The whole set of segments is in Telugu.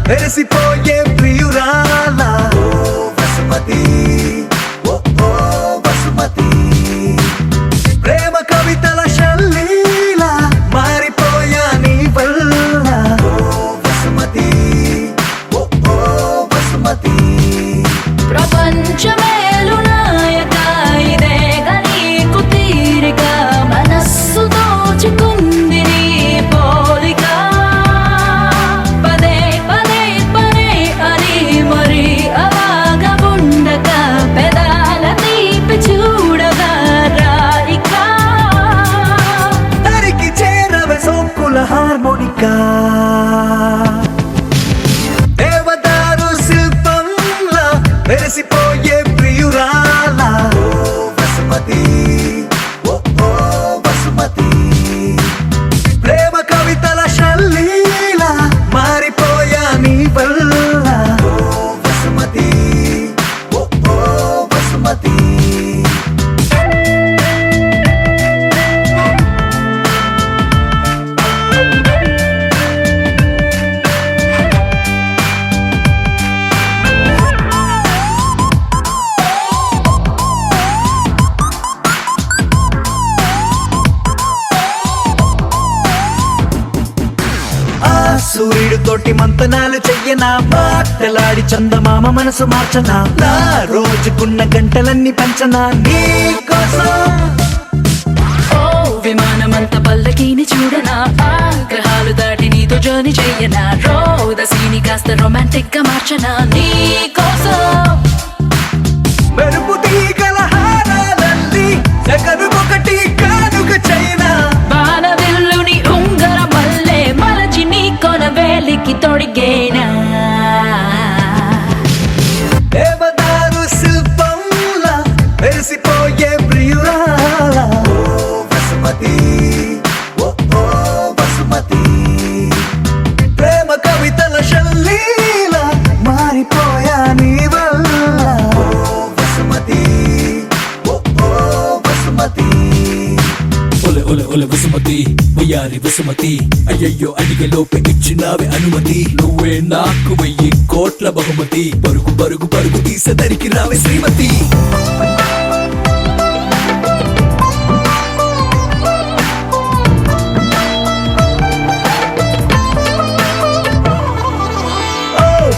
వెరసిపోయే ప్రియురాల ఓ వసుమతి, ఓ ఓ వసుమతి. ప్రేమ కవితల శల్లీల మారిపోయా నీ వల్ల ఓ వసుమతి, ఓ ఓ వసుమతి. ప్రపంచమేలు నాయక ఇదేగ నీకు తీరిక, మనస్సు దోచుకుంది నీ పోలిక. పదే పదే పదే అని మరి అలాగ ఉండక, పెదాల తీపి చూడగా రాయిక. తరికి చేరవే సోకుల హార్మోనికా, దేవదారు శిల్పంలా వెరసిపోయే ప్రియురాల ఓ వసుమతి, ఓ ఓ వసుమతి. ప్రేమ కవితల శల్లీల మారిపోయా నీ వల్ల ఓ వసుమతి, ఓ ఓ వసుమతి. సూర్యుడు తోటి మంతనాలు చెయ్యనా, మాటలాడి చందమామ మనసు మార్చనా, నా రోజుకున్న గంటలన్నీ పంచనా నీ కోసం. ఓ విమానమంత పల్లకీని చూడనా, ఆగ్రహాలు దాటి నీతో జర్నీ చెయ్యనా, రోదసీని కాస్త రొమాంటిక్ గా మార్చనా నీ కోసం. మెరుపు తీగల హారాలల్లి జగనుకొకటి కానుక చైనా, బాణవిల్లుని ఉంగర మల్లె మలచి నీ కొన వేలికి తొడిగేనా. దేవదారు శిల్పంలా వెరసిపోయే ప్రియురాల ఓ వసుమతి, ఓ ఓ వసుమతి. ప్రేమ కవితల శల్లీల మారిపోయా నీ వల్ల ఓ వసుమతి, ఓ ఓ వసుమతి. ఒలె ఒలె ఒలె వసుమతి, వయ్యారి వసుమతి. అయ్యయ్యో అడిగలోపే ఇచ్చినావే అనుమతి, నువ్వే నాకు 1000 కోట్ల బహుమతి. పరుగు పరుగు పరుగు తీసేదరికి రావే శ్రీమతి.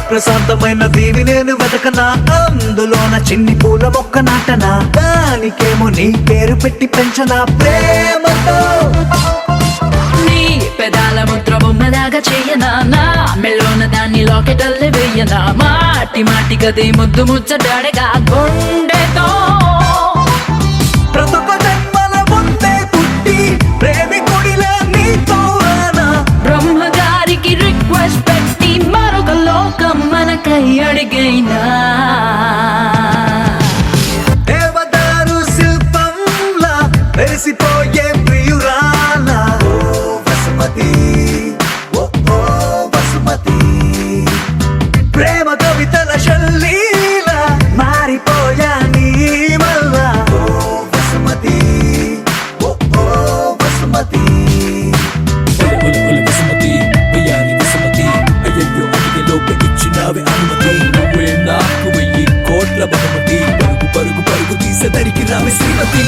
ప్రశాంతమైన దీవి నేను వెతకనా, అందులోన చిన్ని పూల మొక్క నాటనా, దానికేమో నీ పేరు పెట్టి పెంచనా ప్రేమతో. నీ పెదాల ముద్ర బొమ్మలాగా చెయ్యనా, నా మెల్లోన దాన్ని లాకెటల్లే వెయ్యనా, మాటి మాటి గది ముద్దు ముచ్చటాడగా గుండెతో. ప్రతొక జన్మల ముందే పుట్టి ప్రేమికుడిలా నీతో రానా, బ్రహ్మగారికి రిక్వెస్ట్ పెట్టి మరొక లోకం మనకై అడిగైనా. దేవదారు శిల్పంలా వెరసిపోయే ప్రియురాల ఓ వసుమతి, ఓ ఓ వసుమతి. ప్రేమ కవితల శల్లీల మారిపోయా నీ వల్ల ఓ వసుమతి, ఓ ఓ వసుమతి. ఒలె ఒలె ఒలె వసుమతి, వయ్యారి వసుమతి. అయ్యయ్యో అడిగలోపే ఇచ్చినావే అనుమతి, నువ్వే నాకు 1000 కోట్ల బహుమతి. పరుగు పరుగు పరుగు తీసేదరికి రావే శ్రీమతి.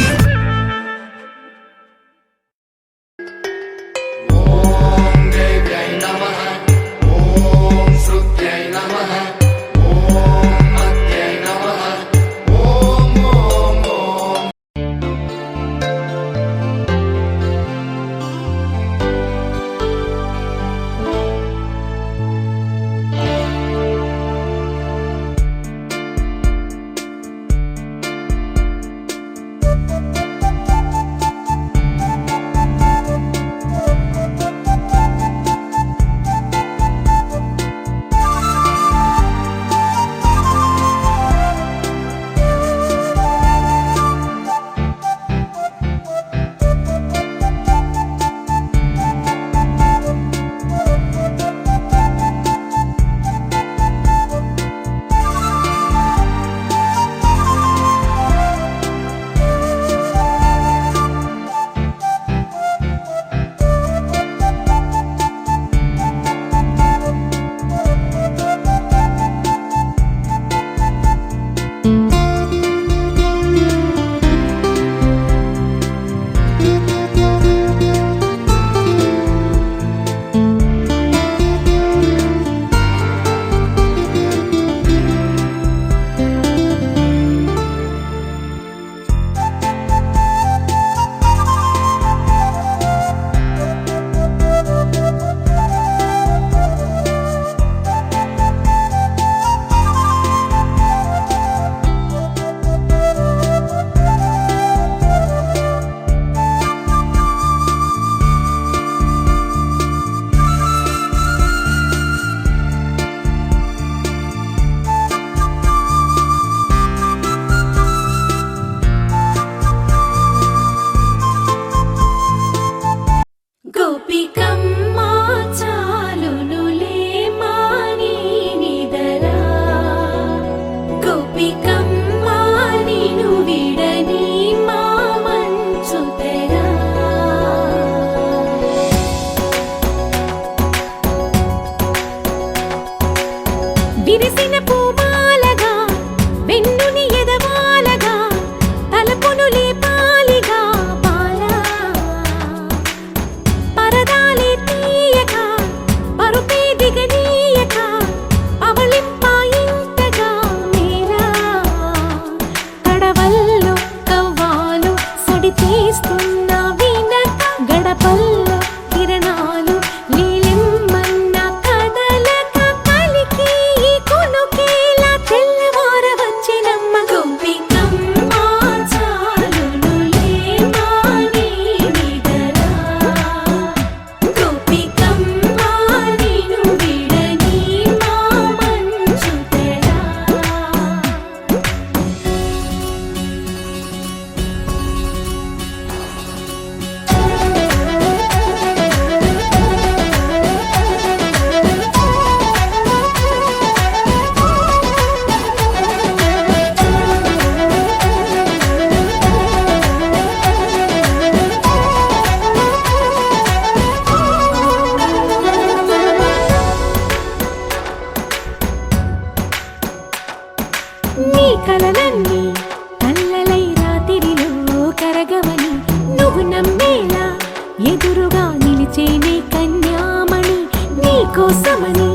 ఎదురుగా నిలిచేనే కన్యామణి నీకోసమని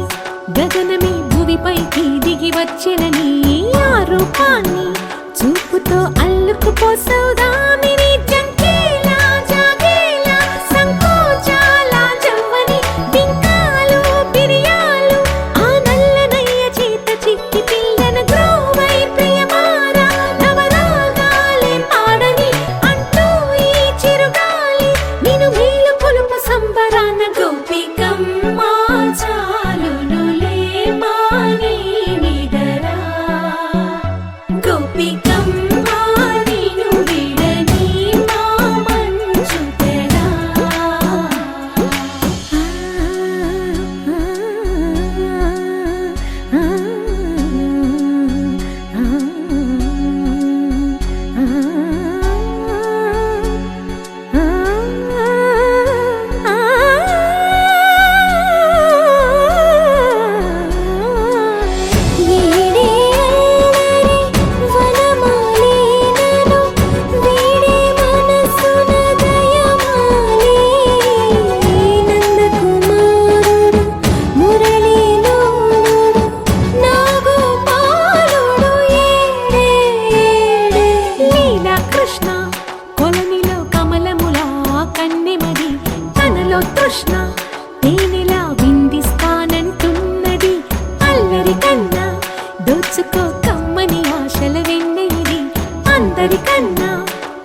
గగనమే భువిపైకి దిగి వచ్చెనని ఆ రూపాన్ని చూపుతో అల్లుకుపోసౌదామిని జంకేలా జాగేలా సంకోచాల జవ్వని బింకాలు బిరియాలు ఆ నల్లనయ్య చేత చిక్కి పిల్లన గ్రోవై ప్రియమారా నవరాగాలే పాడని అంటూ ఈ చిరుగాలి నిన్ను మేలు పొలుపు సంబరాన గోపికమ్మ చాలునులే మాని నిదరా గోపికమ్మ నిన్ను విడని మా మంచు తెరా కృష్ణ కొలనిలో కమలములా కన్నెమది తనలో తృష్ణ తేనెలా విందిస్తానంటున్నది అల్లరి కన్నా దోచుకో కమ్మని ఆశల వెన్నెయిది అందరికన్నా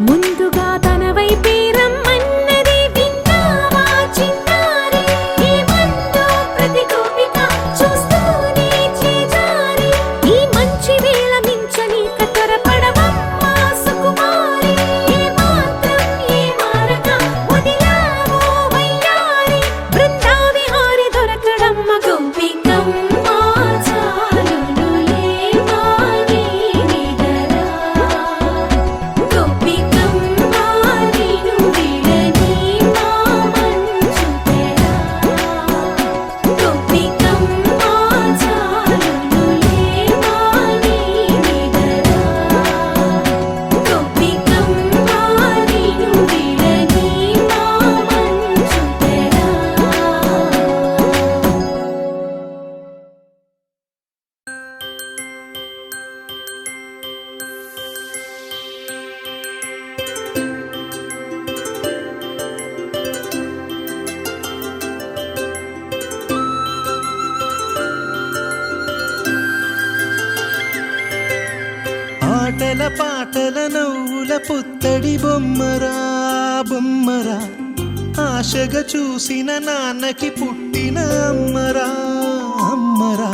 ముందుగా తన వైపే రమ్మన్నది విన్నావా చిన్నారి ఏమందో ప్రతి గోపిక చూస్తూనే చేజారి ఈ మంచి వేళ మించని కతరపడవమ్మ సుకుమారి ఏ మాత్రం ఏ మారక వదిలావో వయ్యారి బృందావిహారి దొరకడమ్మ గోపికమ్మ చాలునులే మాని నిదరా గోపికమ్మ నిన్ను విడని మా మంచు తెరా గోపికమ్మ చాలునులే మాని నిదరా గోపికమ్మ నిన్ను విడని మా మంచు తెరా ఆటల పాటల నవ్వుల పుత్తడి బొమ్మరా బొమ్మరా ఆశగా చూసిన నాన్నకి పుట్టిన అమ్మరా అమ్మరా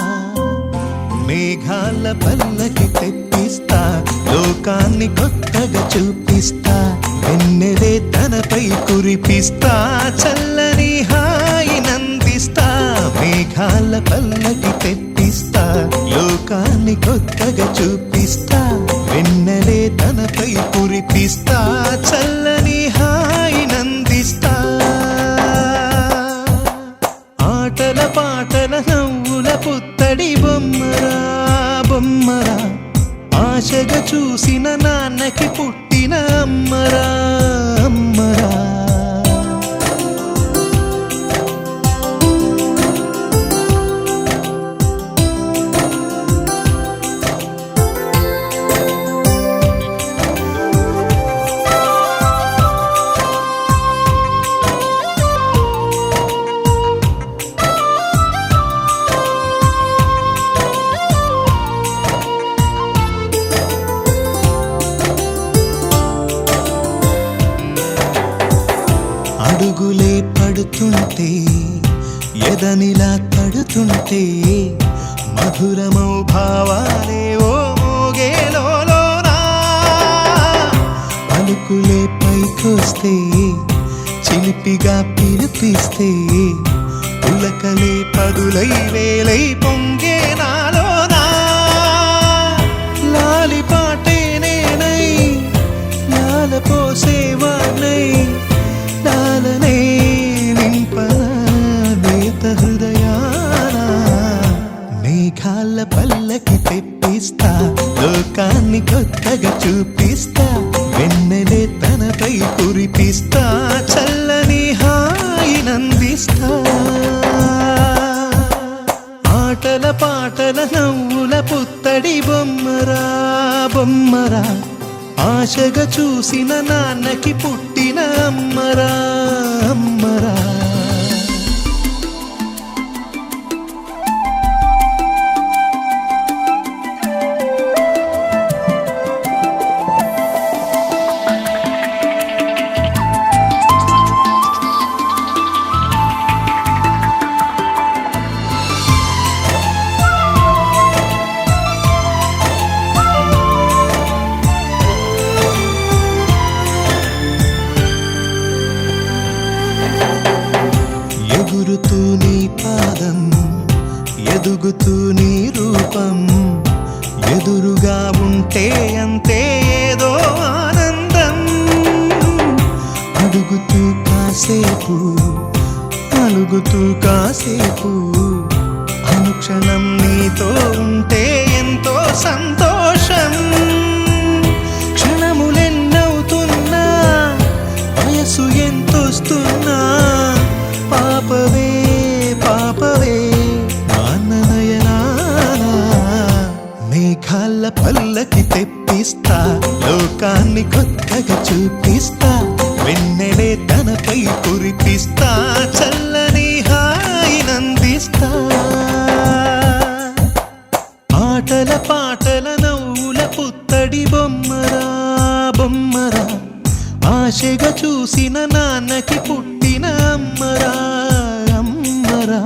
మేఘాల పల్లకి తెప్పిస్తా లోకాన్ని కొత్తగా చూపిస్తా వెన్నెలే తనపై కురిపిస్తా చల్లని హాయి నందిస్తా మేఘాల పల్లకి తెప్పిస్తా లోకాన్ని కొత్తగా చూపిస్తా వెన్నెలే తనపై కురిపిస్తా చల్లని హాయి నందిస్తా ఆటల పాటల నవ్వుల పుత్తడి బొమ్మరా బొమ్మరా ఆశగా చూసిన నాన్నకి పుట్టిన అమ్మరా అమ్మరా అడుగులే పడుతుంటే ఎదనిలా తడుతుంటే మధురమౌ భావాలే ఓ మోగేలోనా పలుకులే పైకొస్తే చిలిపిగా పిలిపిస్తే పులకలే పదులై వేలై పొంగే నాలోనా లాలి పాటే నేనై లాల పోసేవాణ్ణై లాలనే నింపనా నేత హృదయానా మేఘాల పల్లకి తెప్పిస్తా లోకాన్ని కొత్తగా చూపిస్తా వెన్నెలే తనపై కురిపిస్తా చల్లని అమ్మరా ఆశగా చూసిన నాన్నకి పుట్టిన అమ్మరా అమ్మరా ఎగురుతూ నీ పాదం ఎదుగుతూ నీ రూపం ఎదురుగా ఉంటే అంతే ఏదో ఆనందం అడుగుతూ కాసేపు అలుగుతూ కాసేపు అనుక్షణం నీతో ఉంటే ఎంతో సంతోషం క్షణములెన్నవుతున్నా వయసు ఎంతొస్తున్నా పాపవే పాపవే నాన్ననయనానా మేఘాల పల్లకి తెప్పిస్తా లోకాన్ని కొత్తగా చూపిస్తా వెన్నెలే తనపై కురిపిస్తా చల్లని హాయినందిస్తా ఆటల పాటల నవ్వుల పుత్తడి బొమ్మరా బొమ్మరా ఆశగా చూసిన నాన్నకి పుట్టిన అమ్మరా అమ్మరా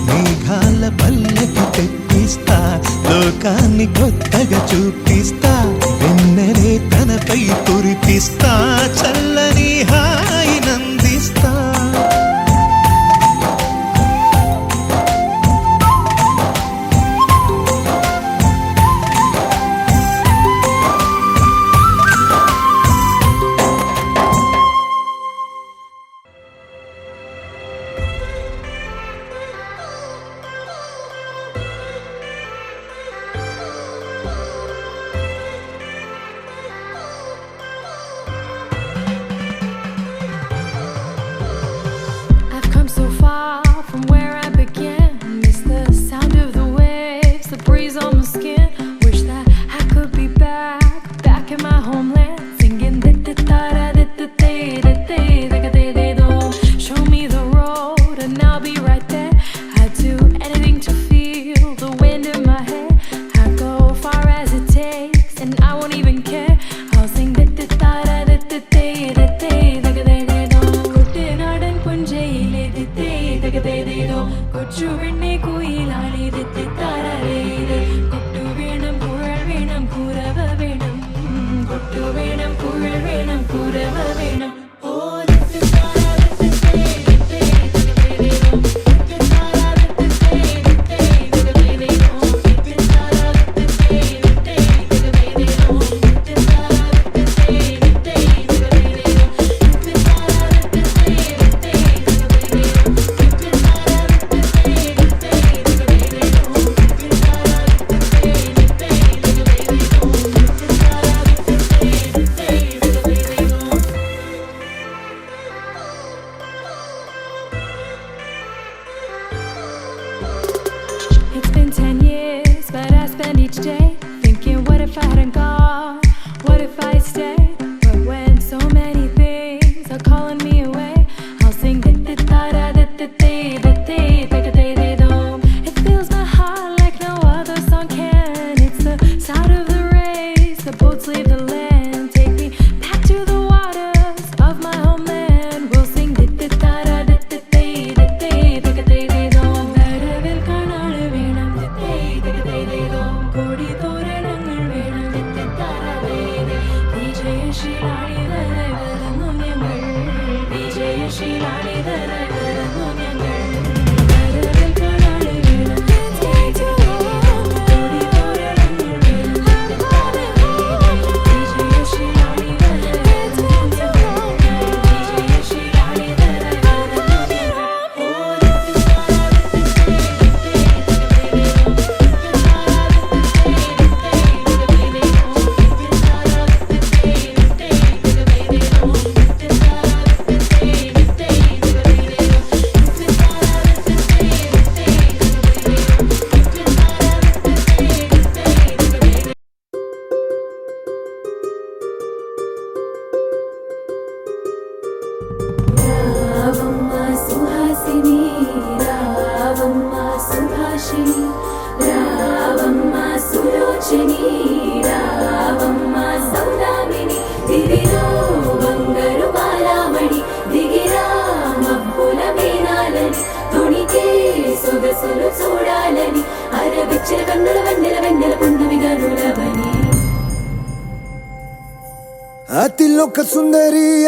మేఘాల పల్లకి తెప్పిస్తా లోకాన్ని కొత్తగా చూపిస్తా వెన్నెలే తనపై కురిపిస్తా చల్లని హాయినందిస్తా I've come so far from where I began. Miss the sound of the waves, the breeze on my skin. Wish that I could be back in my homeland, singing show me the road and I'll be right there. I'd do anything to feel the wind in my hair. I'd go far as it takes and I won't even care. I'll sing കുട്ടനാടൻ പുഞ്ചയിലെ കൊച്ചു പെണ്ണെ കുയിലാളി കൊട്ടു വേണം കുഴൽ വേണം കുരവ വേണം കൊട്ടു വേണം കുഴൽ വേണം കുരവ വേണം ഓ It's been 10 years, but I spend each day thinking, what if I hadn't gone? What if I stayed? But when so many things are calling me away, I'll sing it fills my heart like no other song can. It's the sound of the rays, the boats leave the land. Take me back to the waters of my homeland. We'll sing വരവിൽ കാണാൻ വേണം കൊടി തോരണങ്ങൾ വേണം വിജയശീലാളിതരായി വരുന്നു ഞങ്ങൾ വിജയശീലാളിതരായി വരുന്നു ഞങ്ങൾ വരവിൽ കാണാൻ വേണം കൊടി തോരണങ്ങൾ വേണം വിജയശീലാളിതരായി വരുന്നു ഞങ്ങൾ വിജയശീലാളിതരായി വരുന്നു ഞങ്ങൾ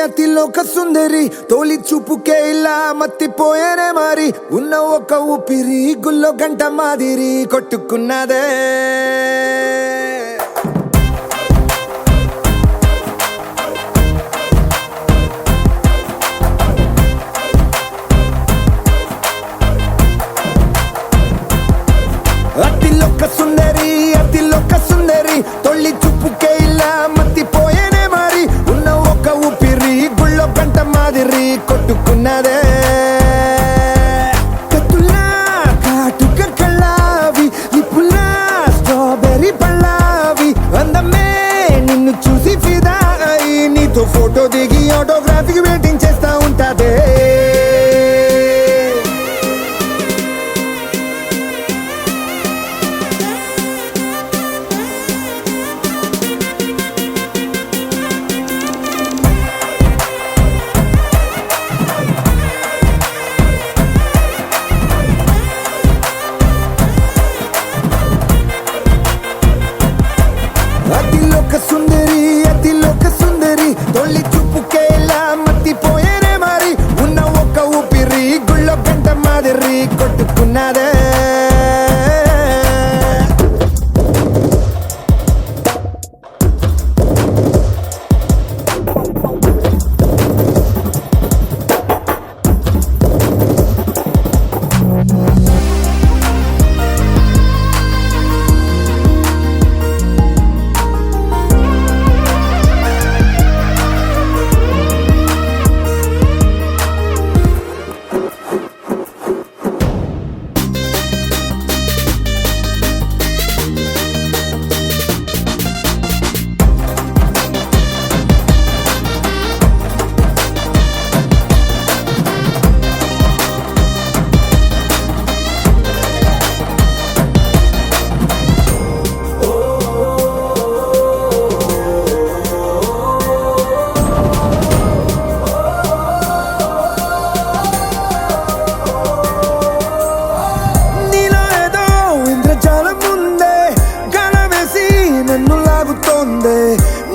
అతిలోక సుందరి తోలి చూపుకే ఇలా మత్తిపోయేనే మరి ఉన్న ఒక ఊపిరి గుల్లో గంట మాదిరి కొట్టుకున్నదే అతిలోక సుందరి తొలి చూపుకే ఇలా మత్తిపోయేనే మరి ఉన్న ఒక ఊపిరి గుళ్ళో గంట మాదిరి కొట్టుకున్నదే కత్తులా కాటుక కళ్ళావి లిపులా స్ట్రాబెర్రీ పళ్ళావి అందమే నిన్ను చూసి ఫిదా అయి నీతో ఫోటో దిగి ఆటోగ్రాఫీకి వెయిటింగ్ చేస్తా ఉంటాదే అతిలోక సుందరి తొలి చూపుకే ఇలా మత్తిపోయేనే మరి ఉన్న ఒక ఊపిరి గుళ్ళో గంట మాదిరి కొట్టుకున్నదే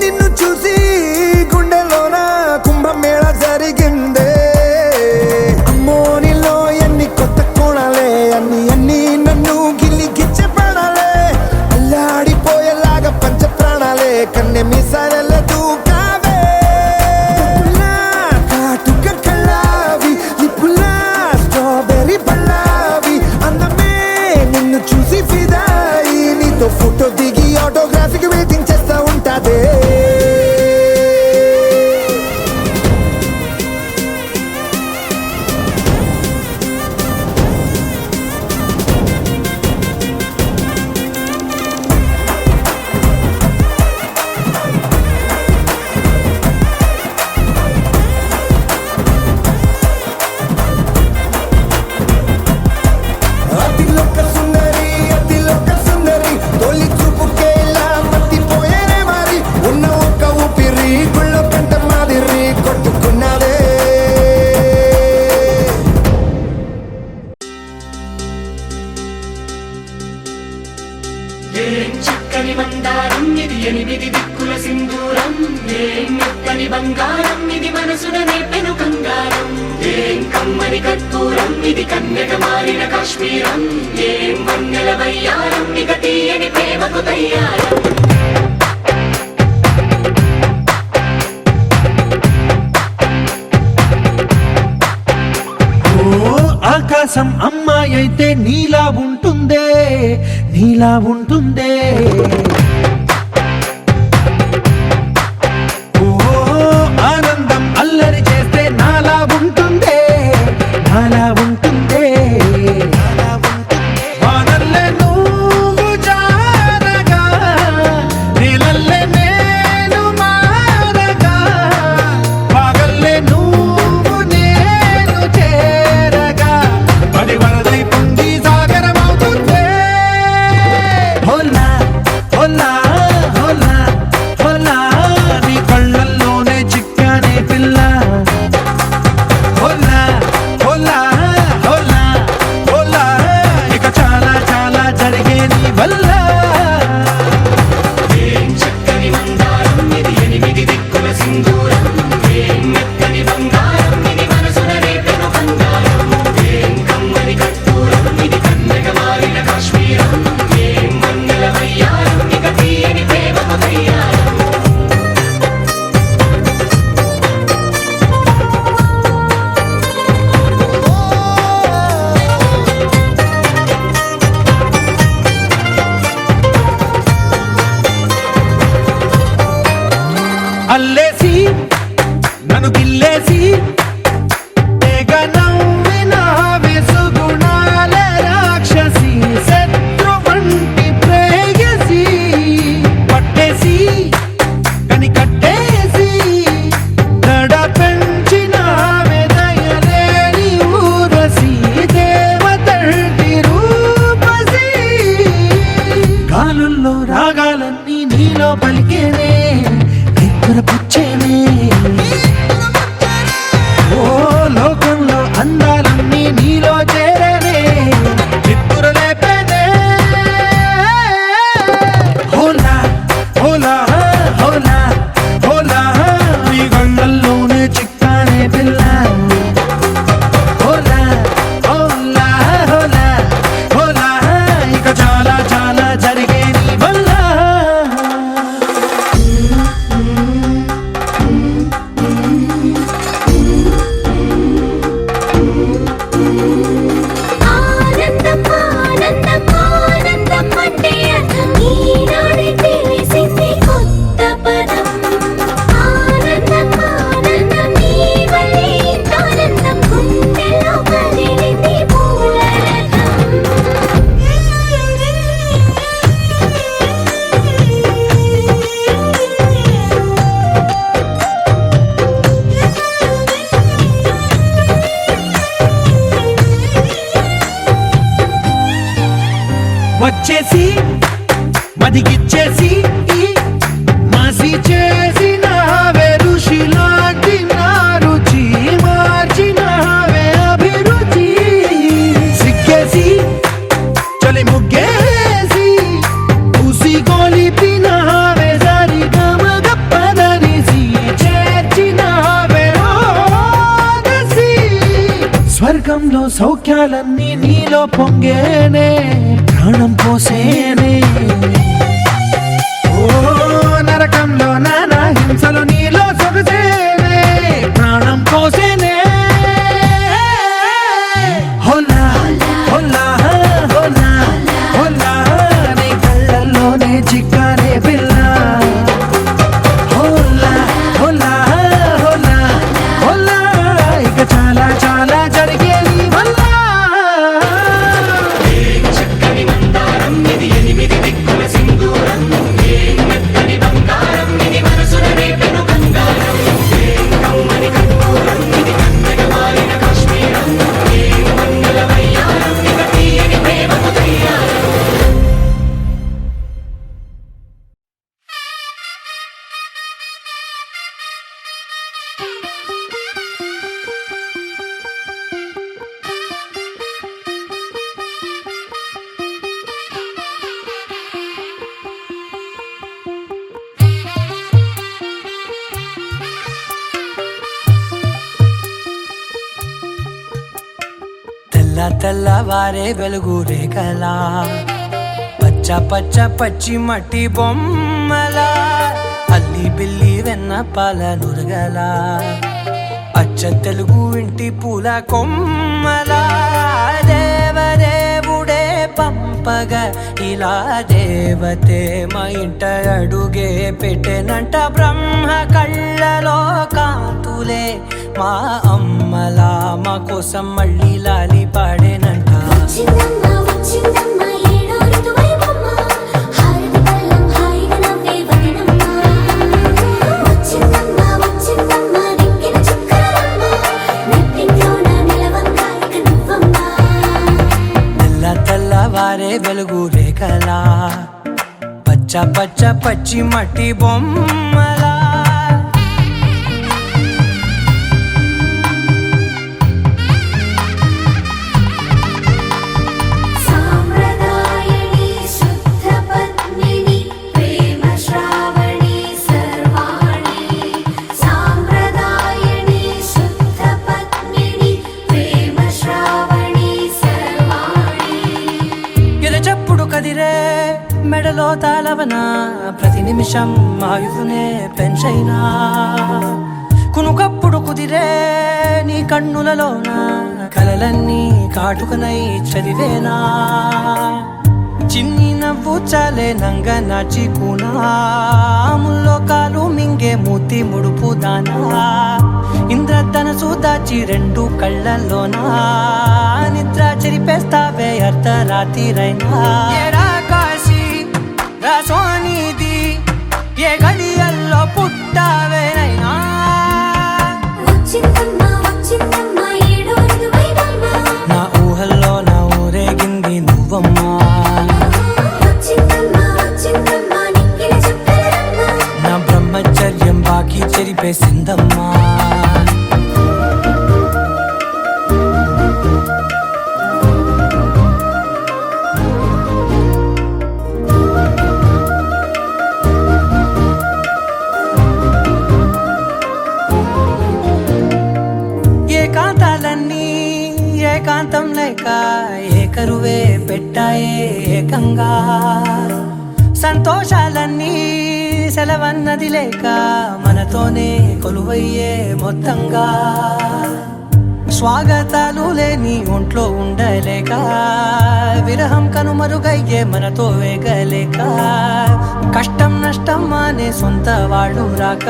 నిన్ను చూసి గుండెలోన కుంభమేళ జరిగిందే అమ్మో నీలో ఎన్ని కొత్త కోణాలే అన్ని నన్ను గిల్లి గిచ్చే ప్రాణాలే అల్లాడిపోయేలాగా పంచ ప్రాణాలే కన్నె మీసాల దూకావే కాటుక కళ్ళావి లిపులా స్ట్రాబెర్రీ పళ్ళావి అందమే నిన్ను చూసి ఫిదాయి నీతో ఫోటో దిగి ఆటోగ్రాఫీకి వెయిటింగ్ చేస్తా ఉంటాదే అతిలోక సుందరి తొలి చూపుకే ఇలా మత్తిపోయేనే మరి ఉన్న ఒక ఊపిరి గుళ్ళో గంట మాదిరి కొట్టుకున్నదే ఏం చక్కని మందారం ఇది ఎనిమిది దిక్కుల సింధూరం ఏం మెత్తని బంగారం ఇది మనసున నేపెను కంగారం ఏం కమ్మని కర్పూరం ఇది కన్యక మారిన కాశ్మీరం ఏం వన్నెల వయ్యారం ఇక తీయని ప్రేమకు తయ్యారం ఆకాశం అమ్మాయి అయితే నీలా ఉంటుందే ఓ ఆనందం అల్లరి చేస్తే నాలా ఉంటుందే వానల్లే నువ్వు జారగా నీలల్లే నేను మారగా పగల్లే నువ్వు నేను చేరగా పడి వరదై పొంగి సాగరమవుతుందే హోలా వచ్చేసి మదిగిచ్చేసి మాసి చేసిన ఋషిలాంటి నా రుచి మార్చిన అభిరుచి సిగ్గేసి చలి ముగ్గేసి పూసి గోలిపిన జారి గమగప్పదనిసి చేర్చిన స్వర్గంలో సౌఖ్యాలన్నీ నీలో పొంగేనే ప్రాణం పోసేనే ఓ నరకంలో నానా హింసలు నీలో సొగసేనే ప్రాణం పోసేనే హోలా హోలా హోలా హోలా నీ కళ్ళల్లోనే చిక్కానే పిల్ల హోలా హోలా హోలా హోలా ఇక చాలా చాలా జరిగేది వల్ల చక్కని మందారం ఇది ఎనిమిది దిక్కుల సింధూరం ఏం మెత్తని బంగారం ఇది మనసున రేపెను కంగారం ఏం కమ్మని కర్పూరం ఇది కన్నెగ మారిన కాశ్మీరం ఏం మంగళ వయ్యారం ఇక తీయని ప్రేమకు తయ్యారం తెల్ల తెల్లవారే వెలుగు రేఖలా పచ్చ పచ్చ పచ్చి మట్టి బొమ్మలా అల్లి బిల్లి వెన్న పాల నురగలా అచ్చ తెలుగు ఇంటి పూల కొమ్మలా దేవదేవుడే పంపగ ఇలా దేవతే మా ఇంట అడుగే పెట్టెనంట బ్రహ్మ కళ్ళలో కాంతులే మా అమ్మలా మా కోసం మళ్ళీ లాలి పాడేనంట వచ్చిందమ్మ వచ్చిందమ్మ ఏడో ఋతువైవమ్మ హారతి పళ్ళం హాయిగా నవ్వే వదనమ్మ వచ్చిందమ్మ వచ్చిందమ్మ నెక్కిన చుక్కలమ్మ నెట్టింట్లోన నిలవంగా ఇక నువ్వమ్మ తెల్ల తెల్లవారే వెలుగు రేఖలా పచ్చ పచ్చ పచ్చి మట్టి బొమ్మలా సాంప్రదాయని శుద్ధ పద్మిని ప్రేమ శ్రావణి సర్వాణి సాంప్రదాయని శుద్ధ పద్మిని ప్రేమ శ్రావణి సర్వాణి ఎరచప్పుడు కదిరే మెడలో తాళవన ప్రతి నిమిషం ఆయుధునే పెంచైనా కునుకప్పుడు కుదిరే నీ కన్నులలోన కలలన్నీ కాటుకనై చదివేనా చిన్ని నవ్వు చాలే నంగ నాచి కూనాముల్లో కాలు మింగే మూతి ముడుపు దానా ఇంద్రధనసు దాచి రెండు కళ్ళల్లోనా నిద్ర చెరిపేస్తావే అర్ధరాత్రిరైనా ఏరా కాశీ రా సోనిది ఏ గడియల్లో పుట్టావేనైనా వచ్చిందమ్మ వచ్చిందమ్మ ఏడో ఋతువైవమ్మ నా ఊహల్లో నా ఊరేగింది నువ్వమ్మా వచ్చిందమ్మ వచ్చిందమ్మ నెక్కిన చుక్కలమ్మ నా బ్రహ్మచర్యం బాకీ చెరిపేసిందమ్మా ఏకాంతాలన్నీ ఏకాంతం లేక ఏకరువే పెట్టాయే ఏకంగా సంతోషాలన్నీ సెలవన్నది లేక మనతోనే కొలువయ్యే మొత్తంగా స్వాగతాలు లేని ఒంట్లో ఉండలేక విరహం కనుమరుగయ్యే మనతో వేగలేక కష్టం నష్టం అనే సొంత వాళ్ళు రాక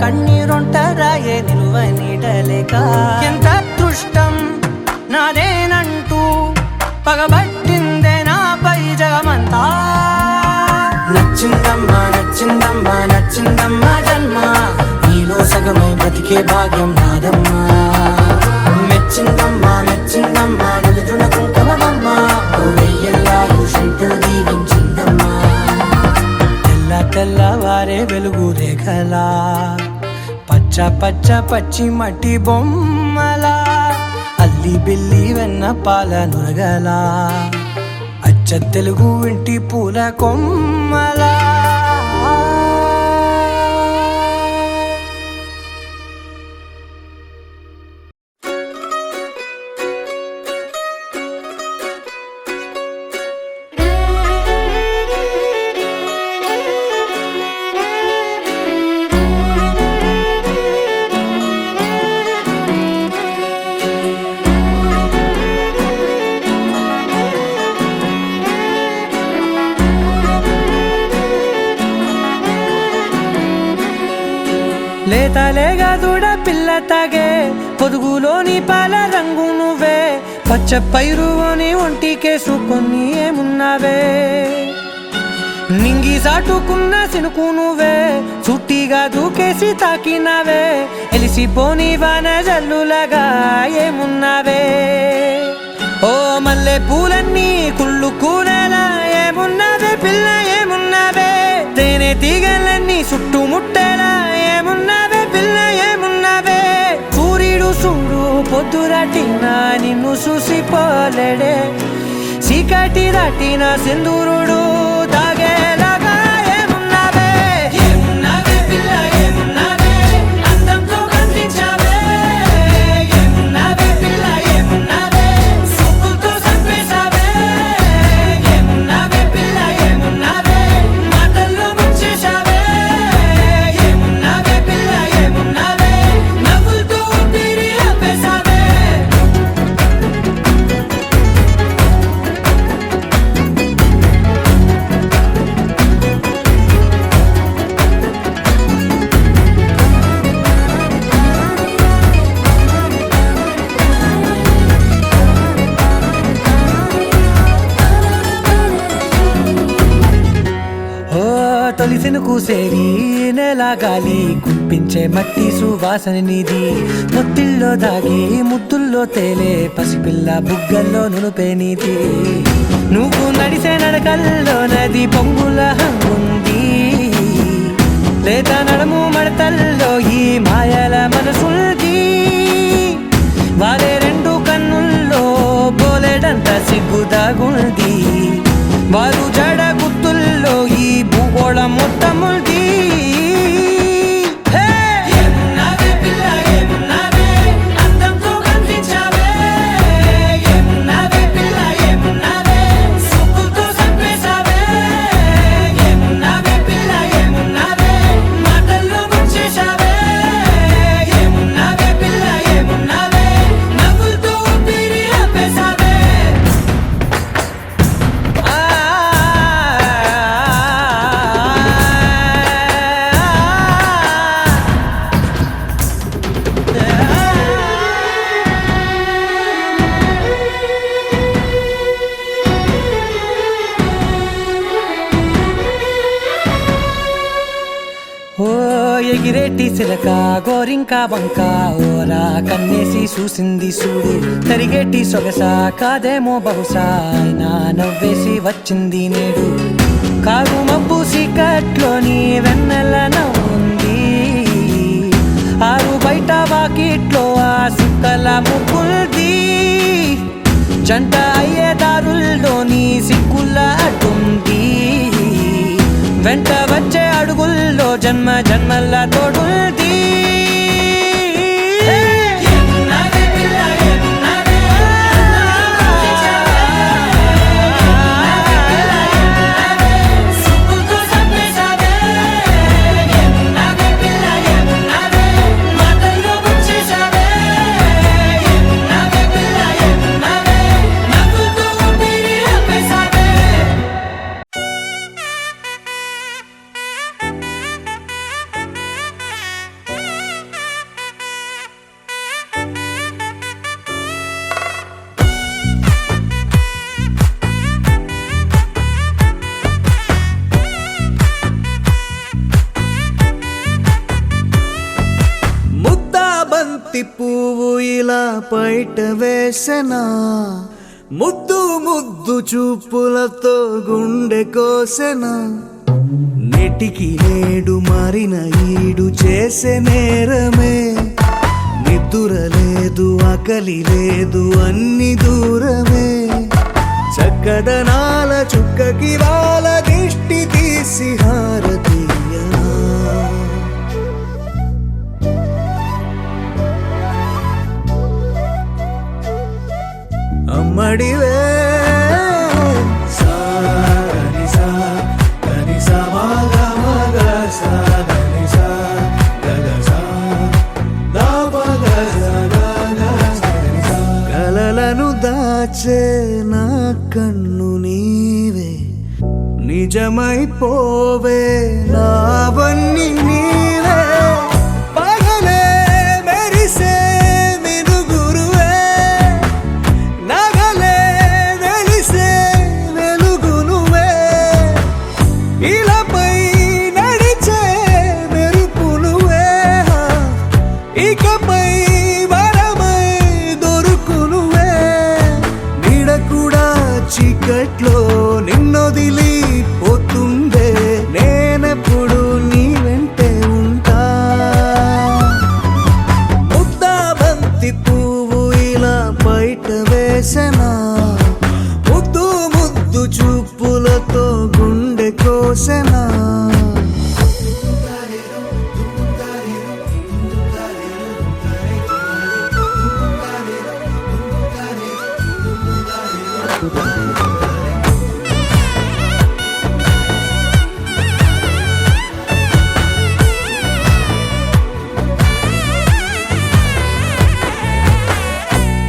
కన్నీరొంటరాయే నిలువ నీడలేక ఎంత అదృష్టం నాదేనంటూ పగబట్టిందే నాపై జగమంతా నచ్చిందమ్మా నచ్చిందమ్మా నచ్చిందమ్మా జన్మ నీలో సగమై బ్రతికే భాగ్యం నాదమ్మా మెచ్చిందమ్మా మెచ్చిందమ్మా నిలుతున్న కుంకుమమ్మ వెయ్యల్లా పచ్చ పచ్చి మట్టి బొమ్మలా అల్లి బిల్లి వెన్న పాల నురగలా అచ్చ తెలుగు ఇంటి పూల కొమ్మలా లేతలేగా దూడ పిల్ల తాగే పొదుగులోని పాల రంగు నువ్వే పచ్చ పైరుని ఒంటికేసుకొని ఏమున్నావే నింగి సాటుకున్న సినుకు నువ్వే చుట్టిగా దూకేసి తాకినావే ఎలిసిపోని వాన జల్లులగా ఏమున్నావే ఓ మల్లె పూలన్నీ కుళ్ళు కూరలా ఏమున్నావే పిల్ల ఏమున్నావే తేనె తీగలన్నీ చుట్టుముట్టేలా ఏమున్నావే పిల్ల ఏమున్నావే సూర్యుడు చూడు పొద్దురాటిన నిన్ను చూసిపోలేడే చీకటి దాటిన సింధూరుడు తాగేలాగా ఏమున్నావే ఏమున్నావే పిల్ల ఏమున్నావే అందంతో కనిపించావే ఏమున్నావే పిల్ల ఏమున్నావే సుక్కుతో చంపేశావే ఏమున్నావే పిల్ల ఏమున్నావే మాటల్లో ముంచేశావే ఏమున్నావే పిల్ల ఏమున్నావే నవ్వులతో ఊపిరి ఆపేశావే ఓ తొలిసిన కూసేరి నెల గాలి కుప్పించే మట్టి సువాసన నీది మొత్తిల్లో దాగి ముద్దుల్లో తేలే పసిపిల్ల బుగ్గల్లో నునుపే నీది నువ్వు నడిసే నడకల్లో నది పొంగుల హంగుంది లేదా నడుము మడతల్లో ఈ మాయల మనసుల్ది వారే రెండు కన్నుల్లో బోలెడంత సిగ్గుదాగుంది వారు జడ గుత్తుల్లో ఈ భూగోళం మొత్తముల్ది ఏమున్నావే పిల్ల ఏమున్నావే అందంతో కనిపించావే ఏమున్నావే పిల్ల ఏమున్నావే సుక్కుతో చంపేశావే ఏమున్నావే పిల్ల ఏమున్నావే మాటల్లో ముంచేశావే ఏమున్నావే పిల్ల ఏమున్నావే నవ్వులతో ఊపిరి ఆపేశావే ఓ ఎగిరేటి సిలక గోరింక వంక ఓరా కన్నేసి చూసింది చూడు తరిగేటి సొగస కాదేమో బహుశా నా నవ్వేసి వచ్చింది నేడు కారు మబ్బు సీకట్లోని వెన్నెల నవ్వుంది ఆరు బయట వాకిట్లో ఆ సుక్కల ముగ్గుల్ది జంట అయ్యే దారుల్లోని సిక్కుల అడ్డుంది వెంట వచ్చే అడుగుల్లో జన్మ జన్మల తోడుల్ది ఏమున్నావే పిల్ల ఏమున్నావే సుక్కుతో చంపేశావే ఏమున్నావే పిల్ల ఏమున్నావే మాటల్లో ముంచేశావే ఏమున్నావే పిల్ల ఏమున్నావే నవ్వులతో ఊపిరి ఆపేశావే ముద్దా బంతి పువ్వు ఇలా బయట వేసెనా ముద్దు ముద్దు చూపులతో గుండె కోసెనా నెటికి నేడు మారిన ఈడు చేసే నేరమే నిద్దుర లేదు ఆకలి లేదు అన్ని దూరమే చక్కదనాల చుక్కకి వాళ్ళ దిష్టి తీసి హారతీయ అమ్మడివే కలలను దాచే నా కన్ను నీవే నిజమైపోవే నావన్నీ నీవే పగలే మెరిసే మినుగురువే నగలే వెలిసే వెలుగు నువ్వే ఇలాపై నడిచే మెరుపు నువ్వే ఇకపై వరమై దొరుకు నువ్వే నీడ కూడా చీకట్లో నిన్నొదిలి పోతుందే నేనెప్పుడు నీ వెంటే ఉంటా ముద్దా బంతి పువ్వు ఇలా బయట వేసెనా ముద్దు ముద్దు చూపులతో గుండె కోసెనా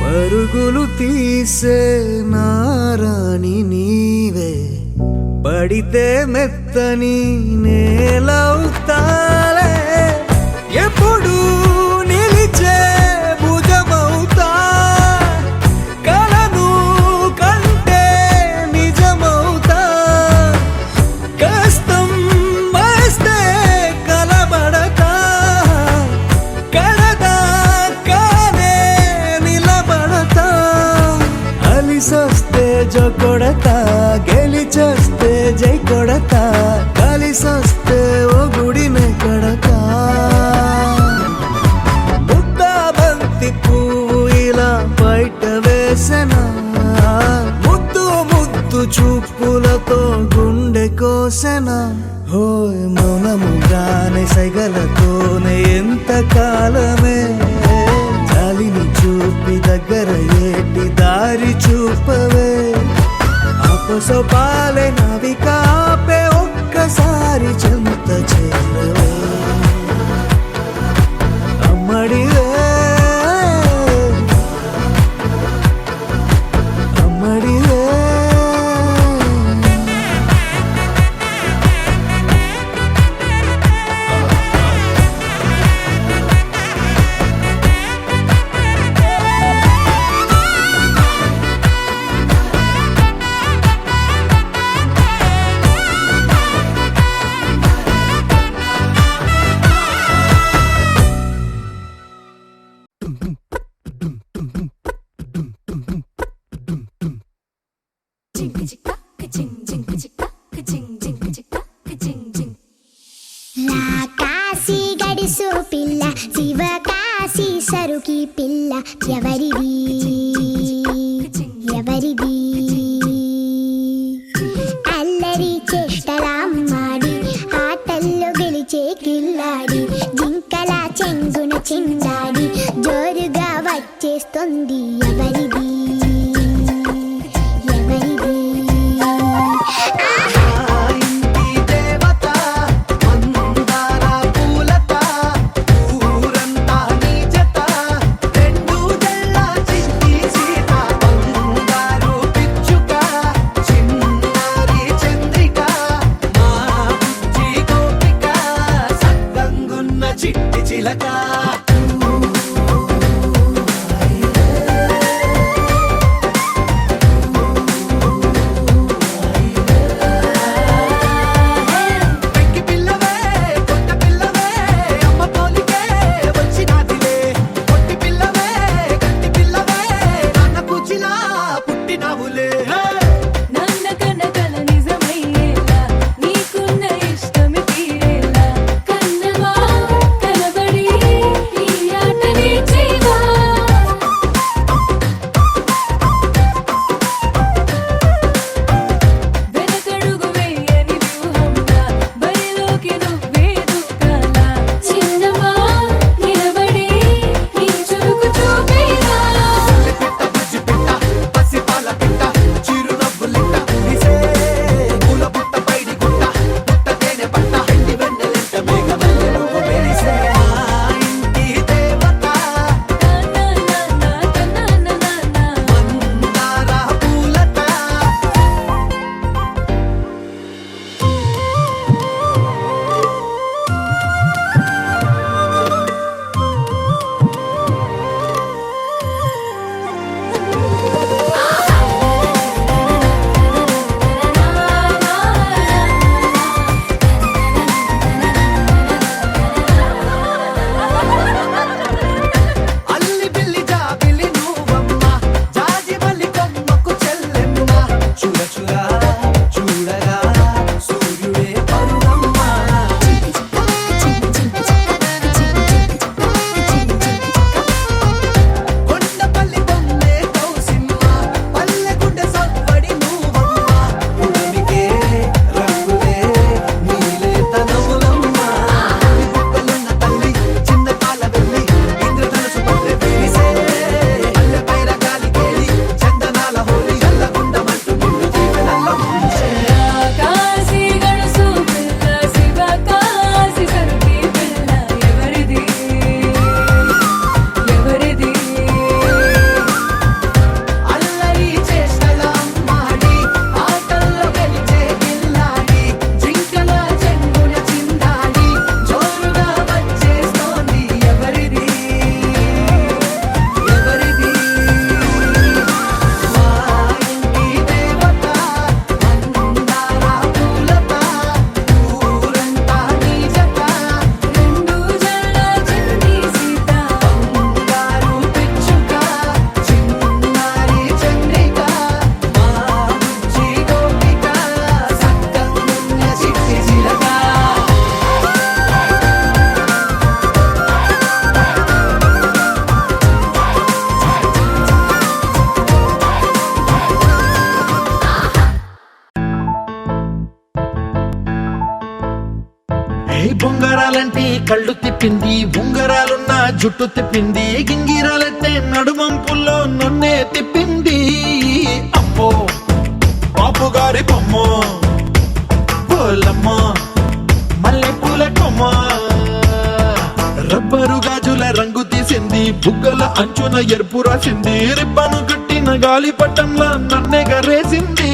పరుగులు తీసే నారాణి నీవే పడితే మెత్తని నేలవుతాలే ఎప్పుడు నిలిచే భుజమవుతా కలను కంటే నిజమవుతా కష్టం వస్తే కలబడతా కడదాకానే నిలబడతా అలిసొస్తే జో కొడతా గెలిచొస్తే జై కొడతా కలిసొస్తే ఓ గుడినే కడతా ముద్దా బంతి పువ్వు ఇలా బయట వేసెనా ముద్దు ముద్దు చూపులతో గుండె కోసెనా హోయ్ మౌనముగానే సైగలతోనే ఎంత కాలమే జాలిని చూపి దగ్గర ఏటి దారి చూపవే అపసొపాలే నవికాపే ఒక్కసారి చెంత చేరవే అమ్మడివే అమ్మడివే కాశీ గడిసు పిల్ల శివ కాశీ సరుకి పిల్ల ఎవరిది ఎవరిది అల్లరి చేష్టలామ్మాడి ఆటల్లో గెలిచే కిల్లాడి జింకల చెంగున చిందాడి జోరుగా వచ్చేస్తుంది ఎవరిది ఎవరిది చిట్టి చిలక కళ్ళు తిప్పింది, ఉంగరాలున్న జుట్టు తిప్పింది, గింగిరాలెత్తే నడుమంపుల్లో నన్నే తిప్పింది. అమ్మో బాపు గారి బొమ్మ, పోలమ్మ మల్లె పూల కొమ్మ, రబ్బరు గాజుల రంగు తీసింది, బుగ్గల అంచున ఎరుపు రాసింది, రిబ్బను కట్టిన గాలి పట్టంలా నన్నే గరేసింది.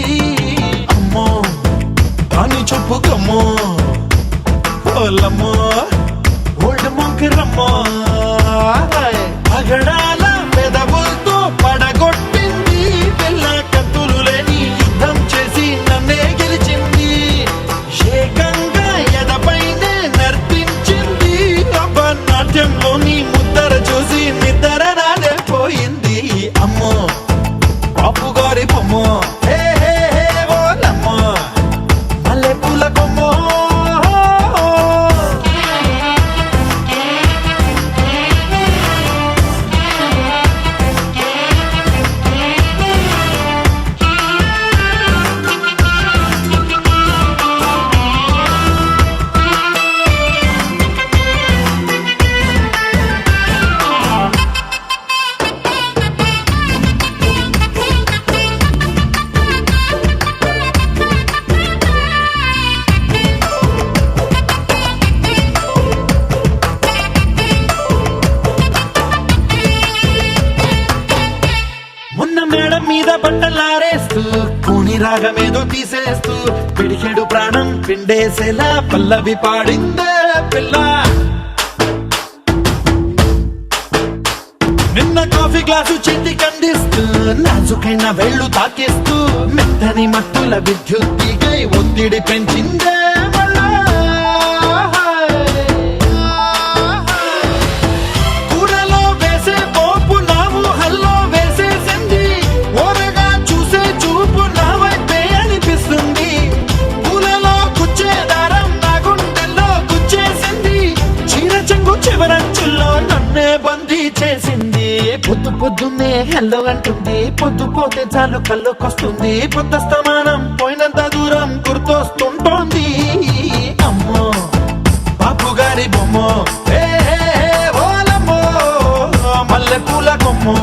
అమ్మో కాని చెప్పుకమ్మో, పోలమ్మో ఓల్డ్ మొంకిరమ్మో, పగడాల పెదవులతో పడగొట్టింది, పిల్ల కత్తులు లేని యుద్ధం చేసి నన్నే గెలిచింది, ఏకంగా ఎదపైనే నర్తించింది, నాట్యంలోని ముద్దర చూసి నిద్ర నాదే పోయింది. అమ్మో బాపు గారి బొమ్మ, హే హే హే ఓలమ్మో మల్లె పూల కొమ్మో. మొన్న మేడం మీద బట్టలారేస్తూ, కూని రాగమేదో తీసేస్తూ, పిడికెడు ప్రాణం పిండేసేలా పల్లవి పాడిందే పిల్ల. నిన్న కాఫీ గ్లాసు చేతి కందిస్తూ, నాజుకైన వేళ్ళు తాకిస్తూ, మెత్తని మత్తుల విద్యుత్ తీగై ఒత్తిడి పెంచిందే మళ్ళా. కూరలో వేసే పోపు నా ఊహల్లో వేసేసింది, ఓరగా చూసే చూపు నా వైపే అనిపిస్తుంది, పూలలో గుచ్చే దారం నా గుండెల్లో గుచ్చేసింది, చీర చెంగు చివరంచుల్లో నన్నే బందీ చేసింది. పొద్దు పొద్దున్నే హెల్లో అంటుంది, పొద్దు పోతే చాలు కళ్ళొకొస్తుంది, పొద్దస్తమానం పోయినంత దూరం గుర్తొస్తుంటోంది. అమ్మో బాపు గారి బొమ్మ, హే హే హే ఓలమ్మో మల్లె పూల కొమ్మో.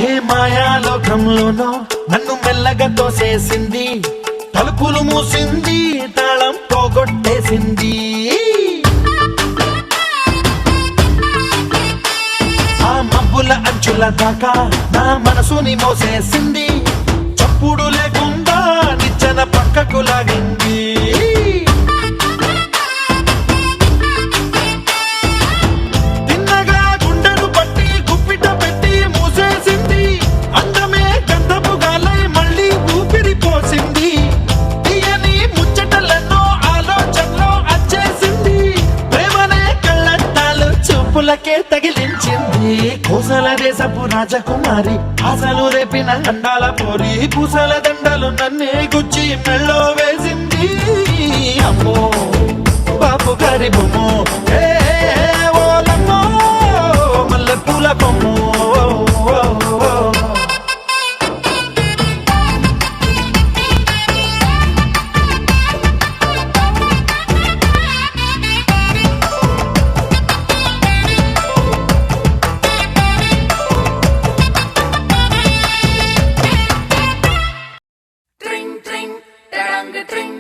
ఏ మాయాలోకంలోనో నన్ను మెల్లగా తోసేసింది, తలుపులు మూసింది, తాళం పోగొట్టేసింది, ఆ మబ్బుల అంచుల దాకా నా మనసుని మోసేసింది, చప్పుడు లేకుండా నిచ్చెన పక్కకు లాగింది, తిన్నగా గుండెను పట్టి గుప్పిట పెట్టి మూసేసింది, అందమే గంధపు గాలై మళ్ళీ ఊపిరి పోసింది, తీయని ముచ్చటలెన్నో ఆలోచనలో అచ్చేసింది, ప్రేమనే కళ్ళట్టాలు చూపులకే తగిలించింది, కోసల దేశపు రాజకుమారి ఆశలు రేపిన అండాల పోరి, పూసల దండలు నన్నే గుచ్చి మెళ్ళో వేసింది. అమ్మో బాపు గారి బొమ్మ, హే హే హే ఓలమ్మో మల్లె పూల కొమ్మో. Tring, tring, tarang, tring.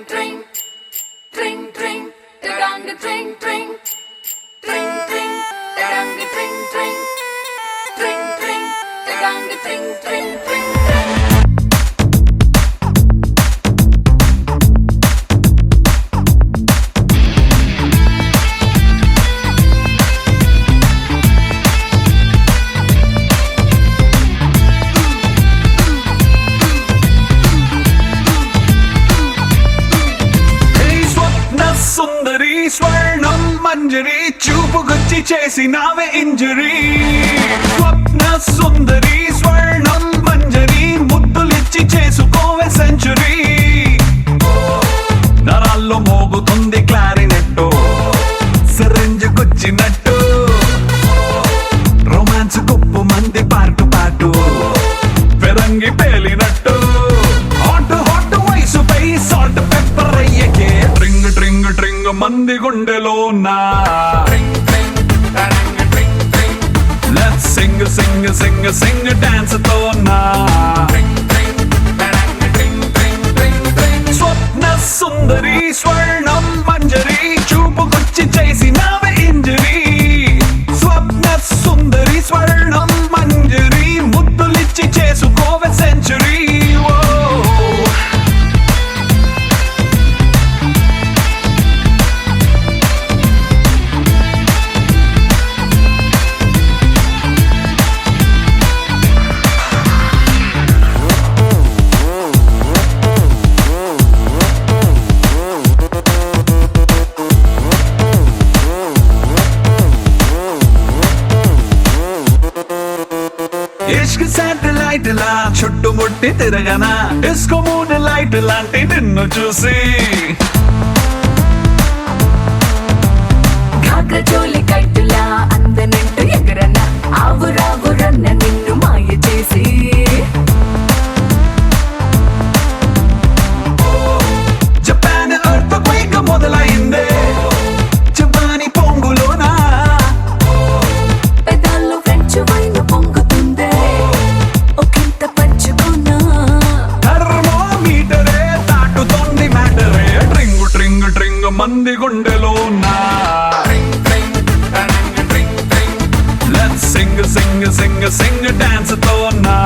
సుందరి స్వర్ణం మంజరి చూపుకొచ్చి చేసినావే ఇంజరీ స్వప్న సుందరి స్వర్ణం మంజరి ముద్దులిచ్చి చేసుకోవే సెంచురీ నరాల్లో మోగుతుంది క్లారినెట్టు సిరింజ్ గుచ్చినట్టు రొమాన్స్ కుప్పు మంది పాటు పాటు పెరంగి పేలినట్టు హాట్ హాట్ వయసుపై సాల్ట్ పెప్పర్ అయ్యకే డ్రింగ్ డ్రింగ్ డ్రింగ్ మంది గుండెలో నా లెట్స్ సింగ్ సింగ్ సింగ్ సింగ్ డాన్స్ తో నా స్వప్న సుందరి స్వర్ణం మంజరి చూపుకొచ్చి చేసినావే ఇంజరీ స్వప్న సుందరి స్వర్ణం మంజరి ముద్దులిచ్చి చేసుకోవే సెంచురీ ఇష్క్ శాటిలైట్ లా చుట్టుముట్టి తిరగనా డిస్కో మూన్ లైట్ లాంటి నిన్ను చూసి ఘాగ్ర చోలి కట్టులా అందనంటూ ఎగరన ఆవురావురన్న నిన్ను మాయ చేసి జపాన్ ఎర్త్ క్వేక్ మొదలైందే జపాని పొంగులోనా పెదాల్లో ఫ్రెంచ్ వైన్ పొంగుతుందే ఒకంత పంచుకున్నా థర్మోమీటరే దాటుతోంది మ్యాటరే డ్రింగ్ డ్రింగ్ డ్రింగ్ మంది గుండెలో నా లెట్స్ సింగ్ సింగ్ సింగ్ సింగ్ డాన్స్ తో నా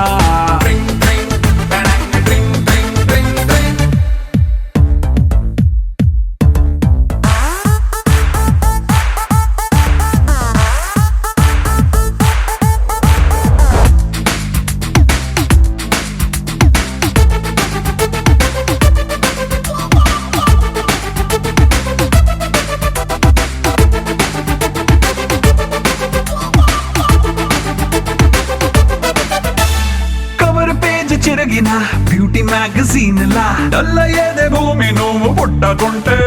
కవర్ పేజ్ చిరగిన బ్యూటీ మ్యాగజైన్ లా డల్ల ఏదే భూమి నువ్వు పుట్టకుంటే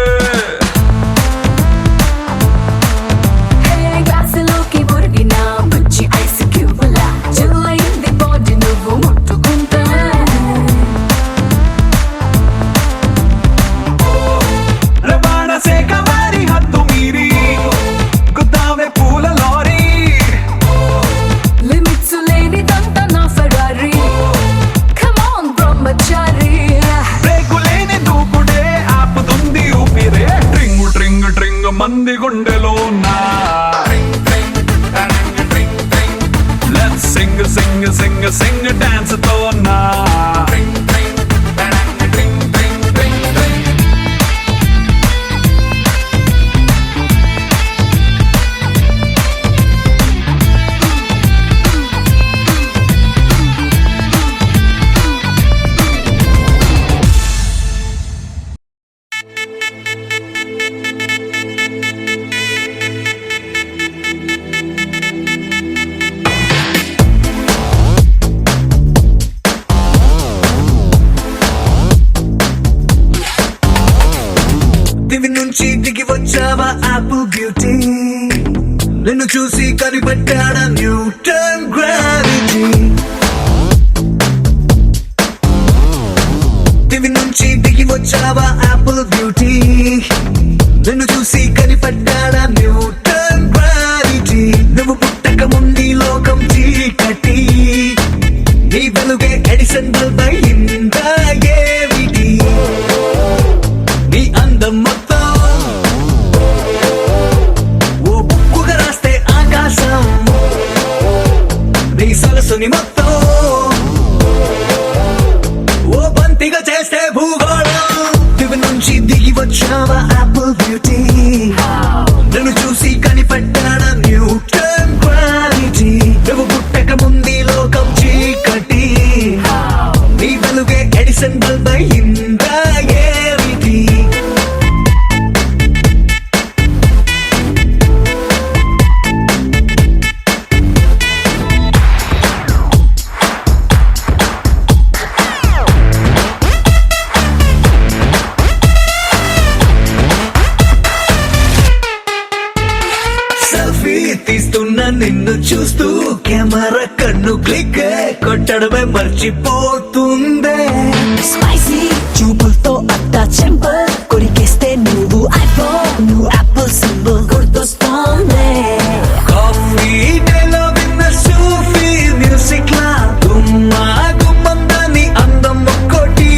గ్లాసులోకి ఒరిగిన బుచ్చి ఐస్ క్యూబులా చిల్లయింది బాడీ నువ్వు ముట్టుకుంటా రవాణా శాఖ వారి హద్దు మీరి గుద్దావే పూల లారీ లిమిట్స్ లేనిదంతా నా Ferrari come on Brahmachari break లేని దూకుడే ఆపుతుంది ఊపిరే డ్రింగ్ డ్రింగ్ డ్రింగ్ మంది గుండెలో నా లెట్స్ సింగ్ సింగ్ సింగ్ సింగ్ డాన్స్ తో నా దివి నుంచి దిగి వచ్చావా యాపిల్ బ్యూటీ నిన్ను చూసి కనిపెట్టాడా న్యూటన్ గ్రావిటీ దివి నుంచి దిగి వచ్చావా యాపిల్ బ్యూటీ నిన్ను చూసి కనిపెట్టాడా న్యూటన్ గ్రావిటీ నువ్వు పుట్టక ముందు లోకం చీకటి నీ వెలుగే ఎడిసన్ బల్బ్ అయిందా ఏమిటి నీ అందం మొత్తం ఓ బుక్కుగా రాస్తే ఆకాశం నీ సరస్సుని మొత్తం ఓ బంతిగా చేస్తే భూగోళం దివి నుంచి దిగి వచ్చావా యాపిల్ బ్యూటీ నన్ను చూసి కనిపెట్టాడా న్యూటన్ గ్రావిటీ నువ్వు పుట్టక ముందు లోకం చీకటి నీ వెలుగే ఎడిసన్ బల్బ్ అయిందా ఏమిటి నిన్ను చూస్తూ కెమెరా కన్ను క్లిక్ కొట్టడమే మర్చిపోతుందే. స్పైసీ చూపులతో అట్టా చెంపల్ కొరికేస్తే నువ్వు ఐఫోన్ నువ్వు యాపిల్ సింబల్ గుర్తొస్తోంది. కాఫీ డేలో విన్న సూఫీ మ్యూజిక్ లా గుమ్మా గుమ్మందాని అందం ఒక్కోటి.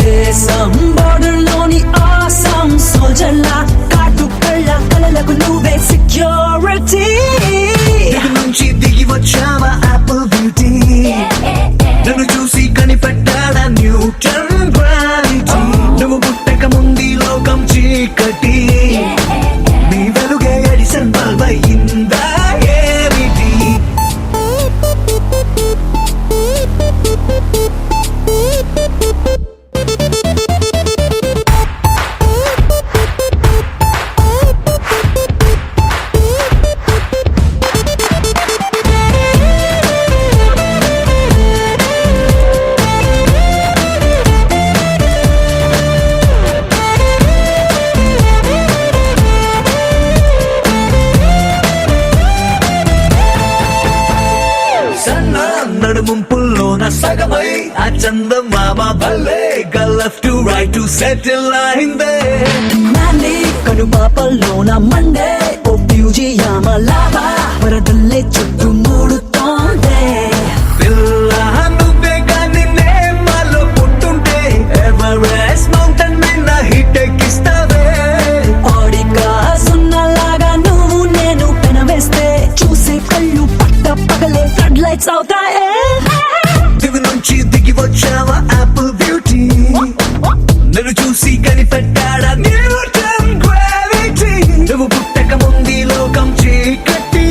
దేశం బోర్డర్ లోని ఆసం సోల్జర్ లా కాటు కళ్ళ కలలకు నువ్వే సెక్యూరిటీ. దిగు నుంచి దిగి వచ్చావా యాపిల్ బ్యూటీ, నన్ను చూసి కనిపెట్టాడా న్యూటన్ గ్రావిటీ. నువ్వు పుట్టక ముందు లోకం చీకటి, నీ వెలుగే ఎడిసన్ బల్బ్ అయిందా ఏమిటి? సన్న నడుముంపుల్లోన సగమై ఆ చందమామ భలే left to right to settle అయిందే. నాని కనుపాపల్లోన మండే ఓ బ్యూజియామ లావా వరదల్లే చుట్టూ మూడుతోందే. పిల్ల నువ్వే గాని నేమాలో పుట్టుంటే ఎవరెస్ట్ మౌంటైన్ మీద హిట్ ఎక్కిస్తావే. ఆడిగా సున్నలాగా నువ్వు నేను పెనవేస్తే చూసే కళ్ళు పట్ట పగలే ఫ్లడ్ లైట్స్ అవుతాయే. దిగు నుంచి దిగి వచ్చావా యాపిల్ బ్యూటీ, నన్ను చూసి కనిపెట్టాడా న్యూటన్ గ్రావిటీ. నువ్వు పుట్టక ముందు లోకం చీకటి,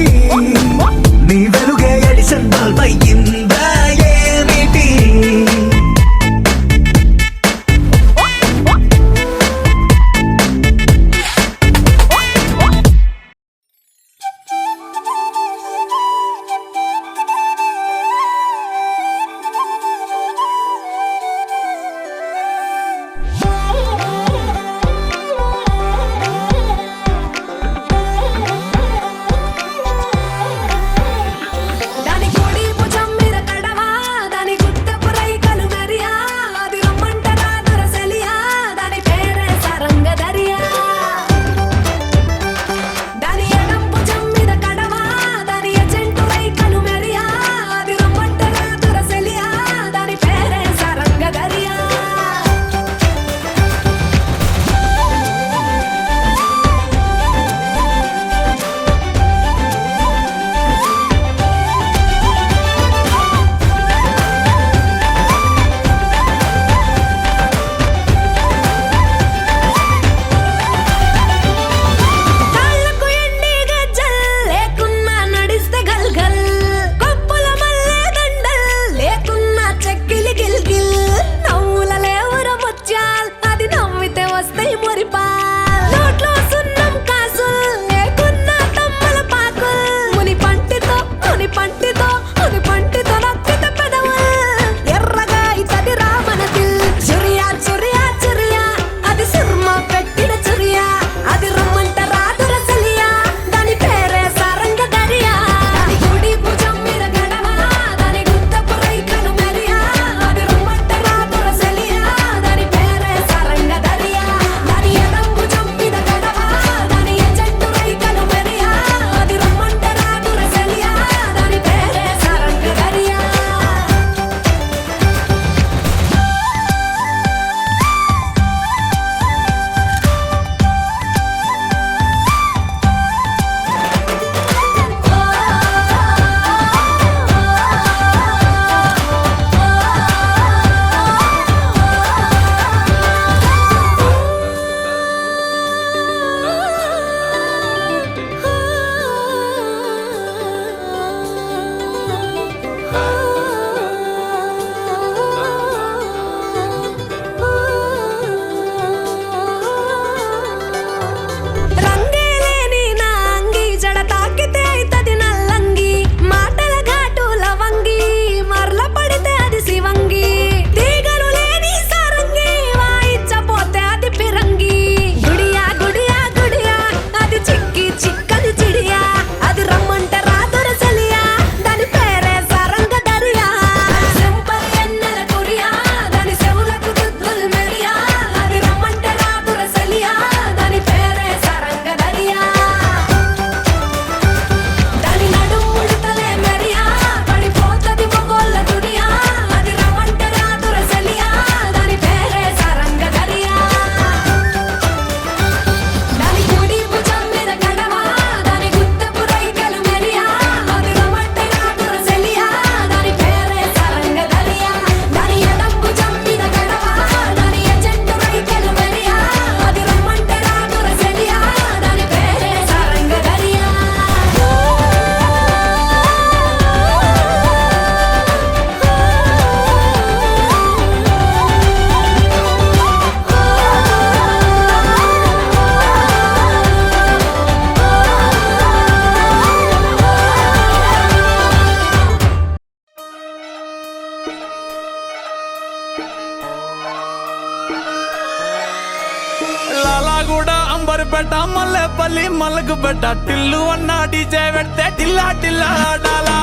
అంబర్పేట మల్లెపల్లి మలకపేట టిల్లు అన్న డీజే పెడితే టిల్లా టిల్లా ఆడాలా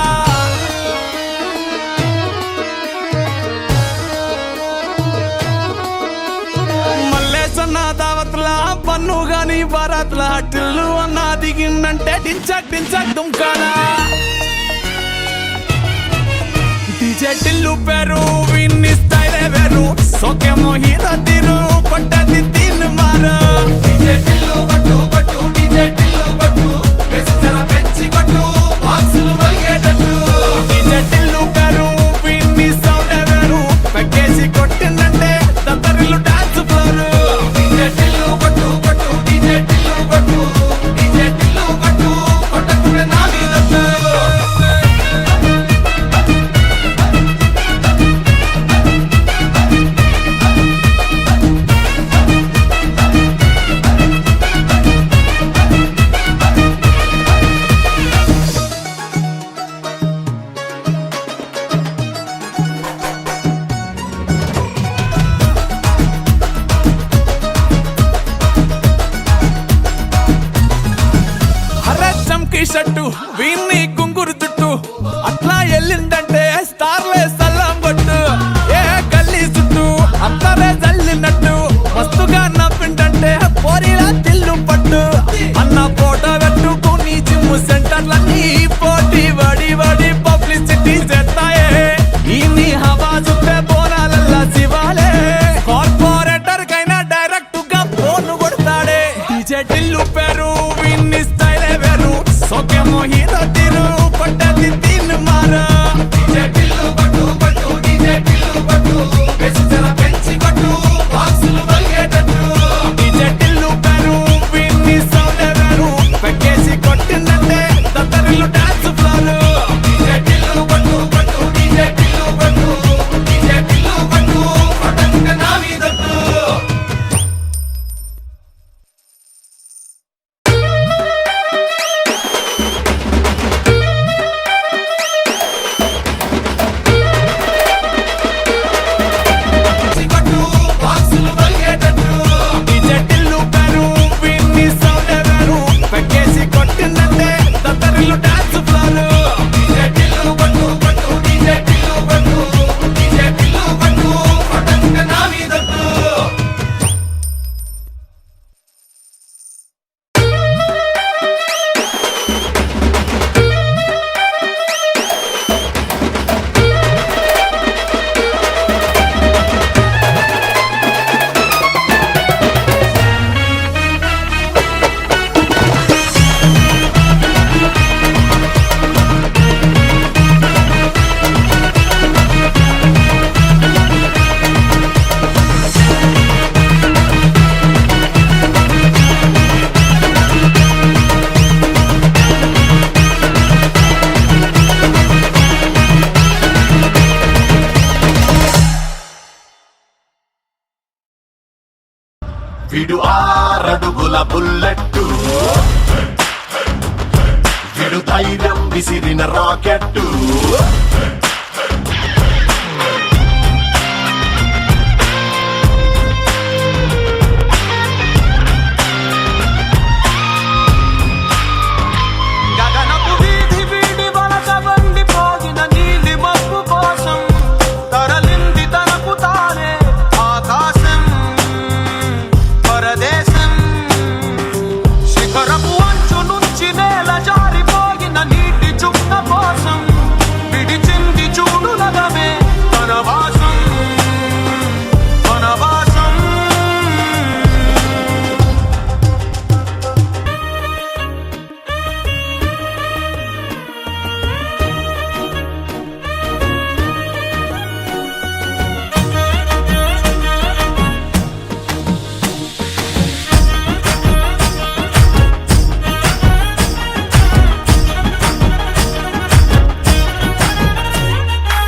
మల్లేసన్న దావత్ల పన్ను గాని బారాత్ల టిల్లు అన్న దిగిందంటే డించక్ డించక్ దుంకాలా డీజే టిల్లు పేరు విన్ని స్టైలే వేరు సోకేమో హీరో తీరు పట్టది తీన్ మారు డీజే టిల్లు పట్టు పట్టు డీజే టిల్లు పట్టు వెచ్చర పెంచి కొట్టు బాక్సులు వలిగేటట్టు డీజే టిల్లు పేరు విన్ని సౌండ్ వేరు పెక్కేసి కొట్టిందంటే దత్తరిల్లు డాన్స్ ఫ్లోర్ డీజే టిల్లు పట్టు పట్టు డీజే టిల్లు పట్టు డీజే టిల్లు పట్టు కొట్టకునే నా మీద షట్టు వీన్ని గుంగురు చుట్టూ అట్లా ఎల్లిందంటే స్టార్లే సల్లం కొట్టు ఏ గల్లీ చుట్టూ అత్తరే జల్లినట్టు మస్తుగా నవ్విందంటే పోరిలా తిల్లు పట్టు అన్న ఫోటో పెట్టుకుని జిమ్ సెంటర్లన్నీ పోటీ వడి వడి పబ్లిసిటీ చేస్తాయే ఈ హవా చూస్తే బోనాలల్లా శివాలే కార్పొరేటర్ కైనా డైరెక్ట్ గా ఫోన్ కొడతాడే డీజే టిల్లు పేరు విన్ని స్టైలే వేరు సోకేమో హీరో తీరు పట్టది తీన్ మారు డీజే టిల్లు పట్టు పట్టు డీజే టిల్లు పట్టు వెచ్చర పెంచి కొట్టు బాక్సులు వలిగేటట్టు డీజే టిల్లు పేరు విన్ని సౌండ్ వేరు పెక్కేసి కొట్టిందంటే దత్తరిల్లు డాన్స్ ఫ్లోర్ డీజే టిల్లు పట్టు పట్టు డీజే టిల్లు పట్టు డీజే టిల్లు పట్టు కొట్టకునే నా మీదట్టు విడు 6 అడుగుల బుల్లెట్టు విడు ధైర్యం విసిరిన రాకెట్టు గగనపు వీధి వీడి వలస వండిపోగిన నీలి మబ్బు కోసం తరలింది తనకు తానే ఆకాశం పరదేశం శిఖరపు అంచు నుంచి నేల జారిపోగిన నీటి చుక్క కోసం విడిచింది చూడు నగమే వనవాసం వనవాసం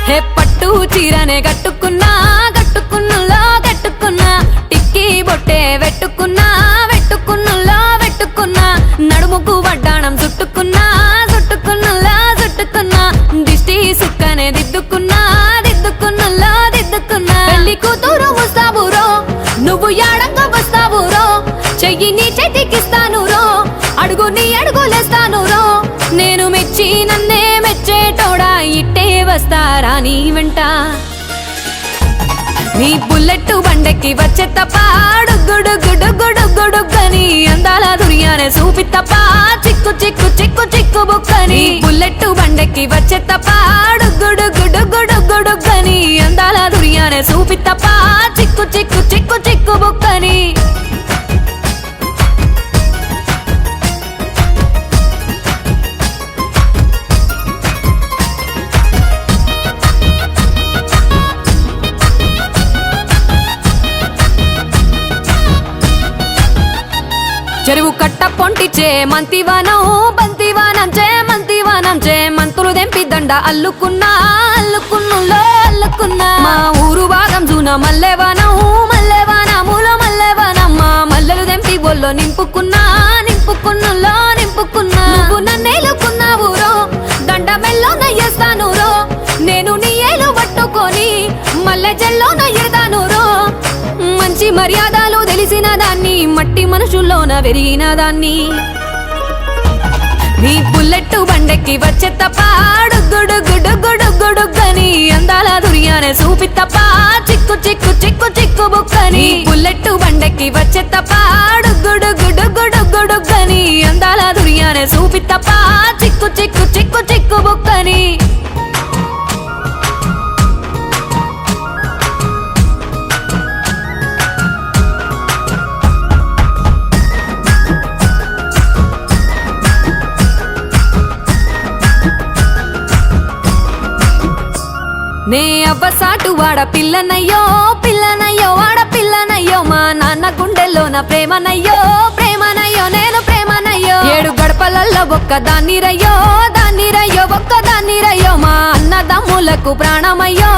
హే పట్టు చీరనే కట్టుకున్నా కట్టుకున్నులో కట్టుకున్నా టిక్కీ బొట్టే వెట్టుకున్నా వెట్టుకున్నులో వెట్టుకున్నా నడుముకు వడ్డాణం చుట్టుకున్నా చుట్టుకున్నులో చుట్టుకున్నా దిష్టి సుక్కనే దిద్దుకున్నా దిద్దుకున్నులో దిద్దుకున్నా పెళ్లి కూతురు వస్తావురో నువ్వు యాడంగా వస్తావురో చెయ్యి నీ చేతికి వస్తారా నీ వెంట నీ బుల్లెట్ బండెక్కి వచ్చే తప్ప గుడుగుడుగుడుగుడుగుడుగని అందాల దుర్యానే చూపి తప్ప చిక్కు చిక్కు చిక్కు చిక్కు బుక్కని బుల్లెట్ బండెక్కి వచ్చే తప్ప గుడుగుడుగుడుగుడుగని అందాల దుర్యానే చూపి తప్ప చిక్కు చిక్కు చిక్కు చిక్కు బుక్కని చెరువు కట్ట పొంటిచే మంతివానం బంతివానం చే మంతులు దెంపి దండ అల్లుకున్నా అల్లుకున్నులో అల్లుకున్నా మా ఊరు భాగం జూన మల్లెవానములో మల్లెవానమ్మ మల్లెలు దెంపి బొల్లో నింపుకున్నా నింపుకున్నులో నింపుకున్నా నువ్వు నన్నేలుకున్నావు రో దండ మెల్లో నయ్యేస్తాను రో నేను నీ ఏలు పట్టుకొని మల్లె జల్లో నయ్యేదాను రో మంచి మర్యాదలు తెలిసిన దాన్ని మట్టి మనుషుల్లోన పెరిగిన దాన్ని నీ బుల్లెట్ బండెక్కి వచ్చే తప్ప గుడుగుడుగుడుగుడుగని అందాల దుర్యానే చూపి తప్ప చిక్కు చిక్కు చిక్కు చిక్కు బుక్కని బుల్లెట్ బండెక్కి వచ్చే తప్ప గుడుగుడుగుడుగుడుగని అందాల దుర్యానే చూపి తప్ప చిక్కు చిక్కు చిక్కు చిక్కు బుక్కని నే అవ్వసాటు వాడ పిల్లనయ్యో వాడ పిల్లనయ్యో మా నాన్న గుండెల్లో నా ప్రేమనయ్యో నేను ప్రేమనయ్యో 7 గడపలల్లో ఒక్కదాన్ని రయ్యో ఒక్కదాన్ని మా అన్నదమ్ములకు ప్రాణమయ్యో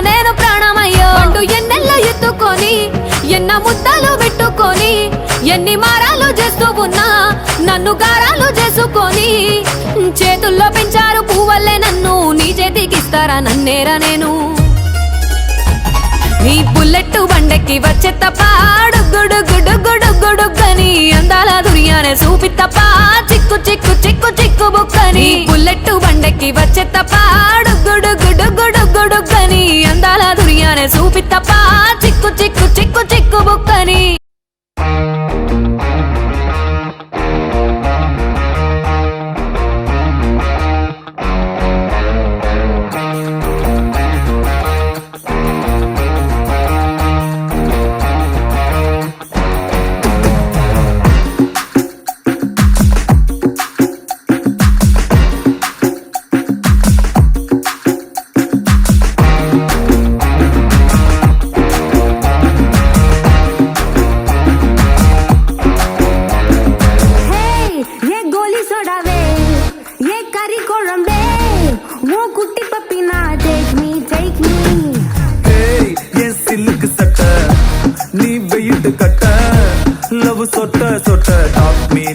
నేను ప్రాణమయ్యో అంటూ ఎన్నెల్లో ఎత్తుకొని ఎన్న ముద్దలు పెట్టుకొని ఎన్ని మారాలు చేస్తూ ఉన్నా నన్ను గారాలు చేసుకొని చేతుల్లో పెంచారు పువ్వల్లే నన్ను నీ చేతికిస్తారా నన్నేరా నేను నీ బుల్లెట్ బండెక్కి వచ్చే తప్ప గుడుగుడుగుడుగుడుగని అందాల దుర్యానే చూపి తప్ప చిక్కు చిక్కు చిక్కు చిక్కు బుక్కని బుల్లెట్ బండెక్కి వచ్చే తప్ప గుడుగుడుగుడుగుడుగని అందాల దుర్యానే చూపి తప్ప చిక్కు చిక్కు చిక్కు చిక్కు బుక్కని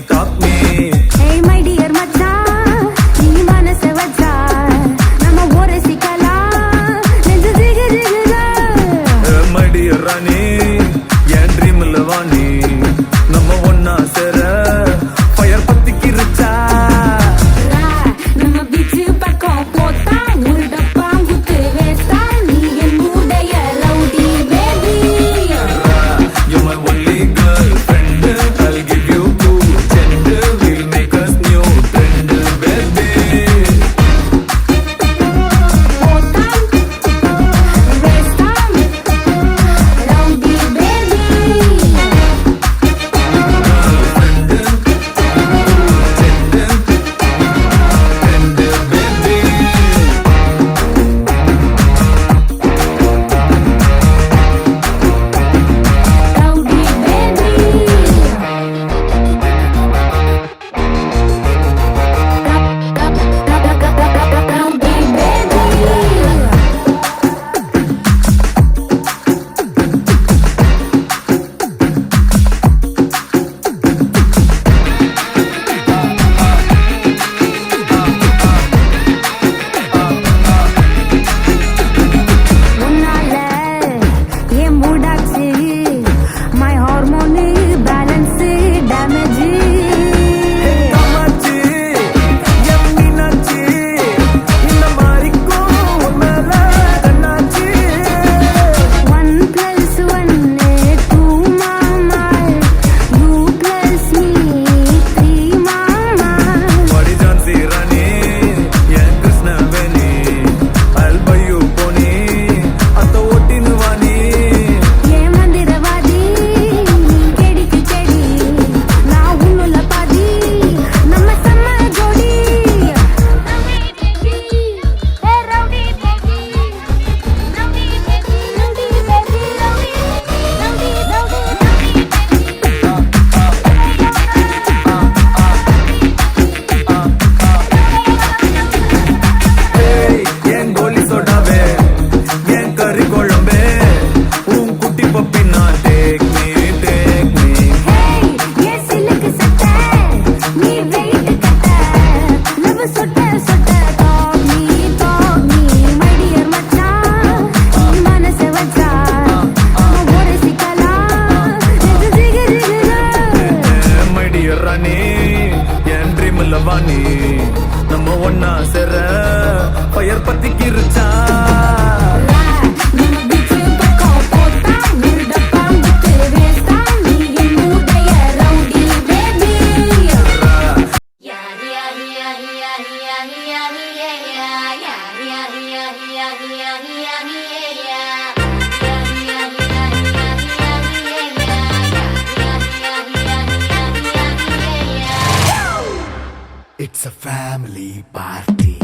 talk me. Hey my dear machan, nee manase vacha, nama vore sikala, nenju digirigara. My dear Rani, yan dream lavani, nama onna sera, fire patti kircha. Nama beach pakko pota, murda pangu tevesta, nee mudaya rowdy baby. You're my only girlfriend, I'll give you 2 gender, we'll make us new. నా సెర ఫైర్ పత్తి గిర్చా It's a family party.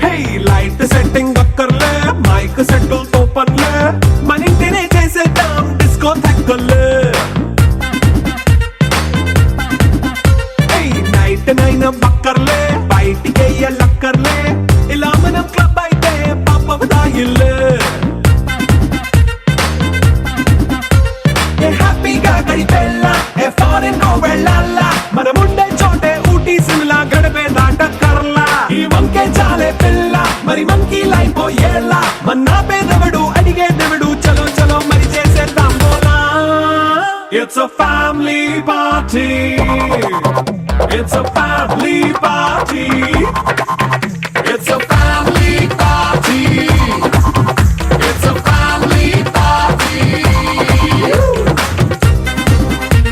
Hey light setting అక్కర్లే మైక్ సెట్టుల్ తో పనిలే మన ఇంటినే చేసేద్దాం డిస్కో థక్కర్లే నైట్ నైన్ బక్కర్లే బయటికి లక్కర్లే ఇలా మనం క్లబ్ అయితే పాప దాయిల్లే హ్యాపీగా గడిపెళ్ళ ఏ ఫారెన్ కో వెళ్ళాల మనం ఉండే చోటే ఊటీ సిమ్లా గడిపే దాటక్కర్లా ఈ వంకే చాలే పిల్ల మరి మంకీ లైఫ్ ఏళ్ళ మన్నా పేదవడు అడిగే దేవుడు చలో చలో మరి చేసేద్దాం బోలా it's a family party It's a family party.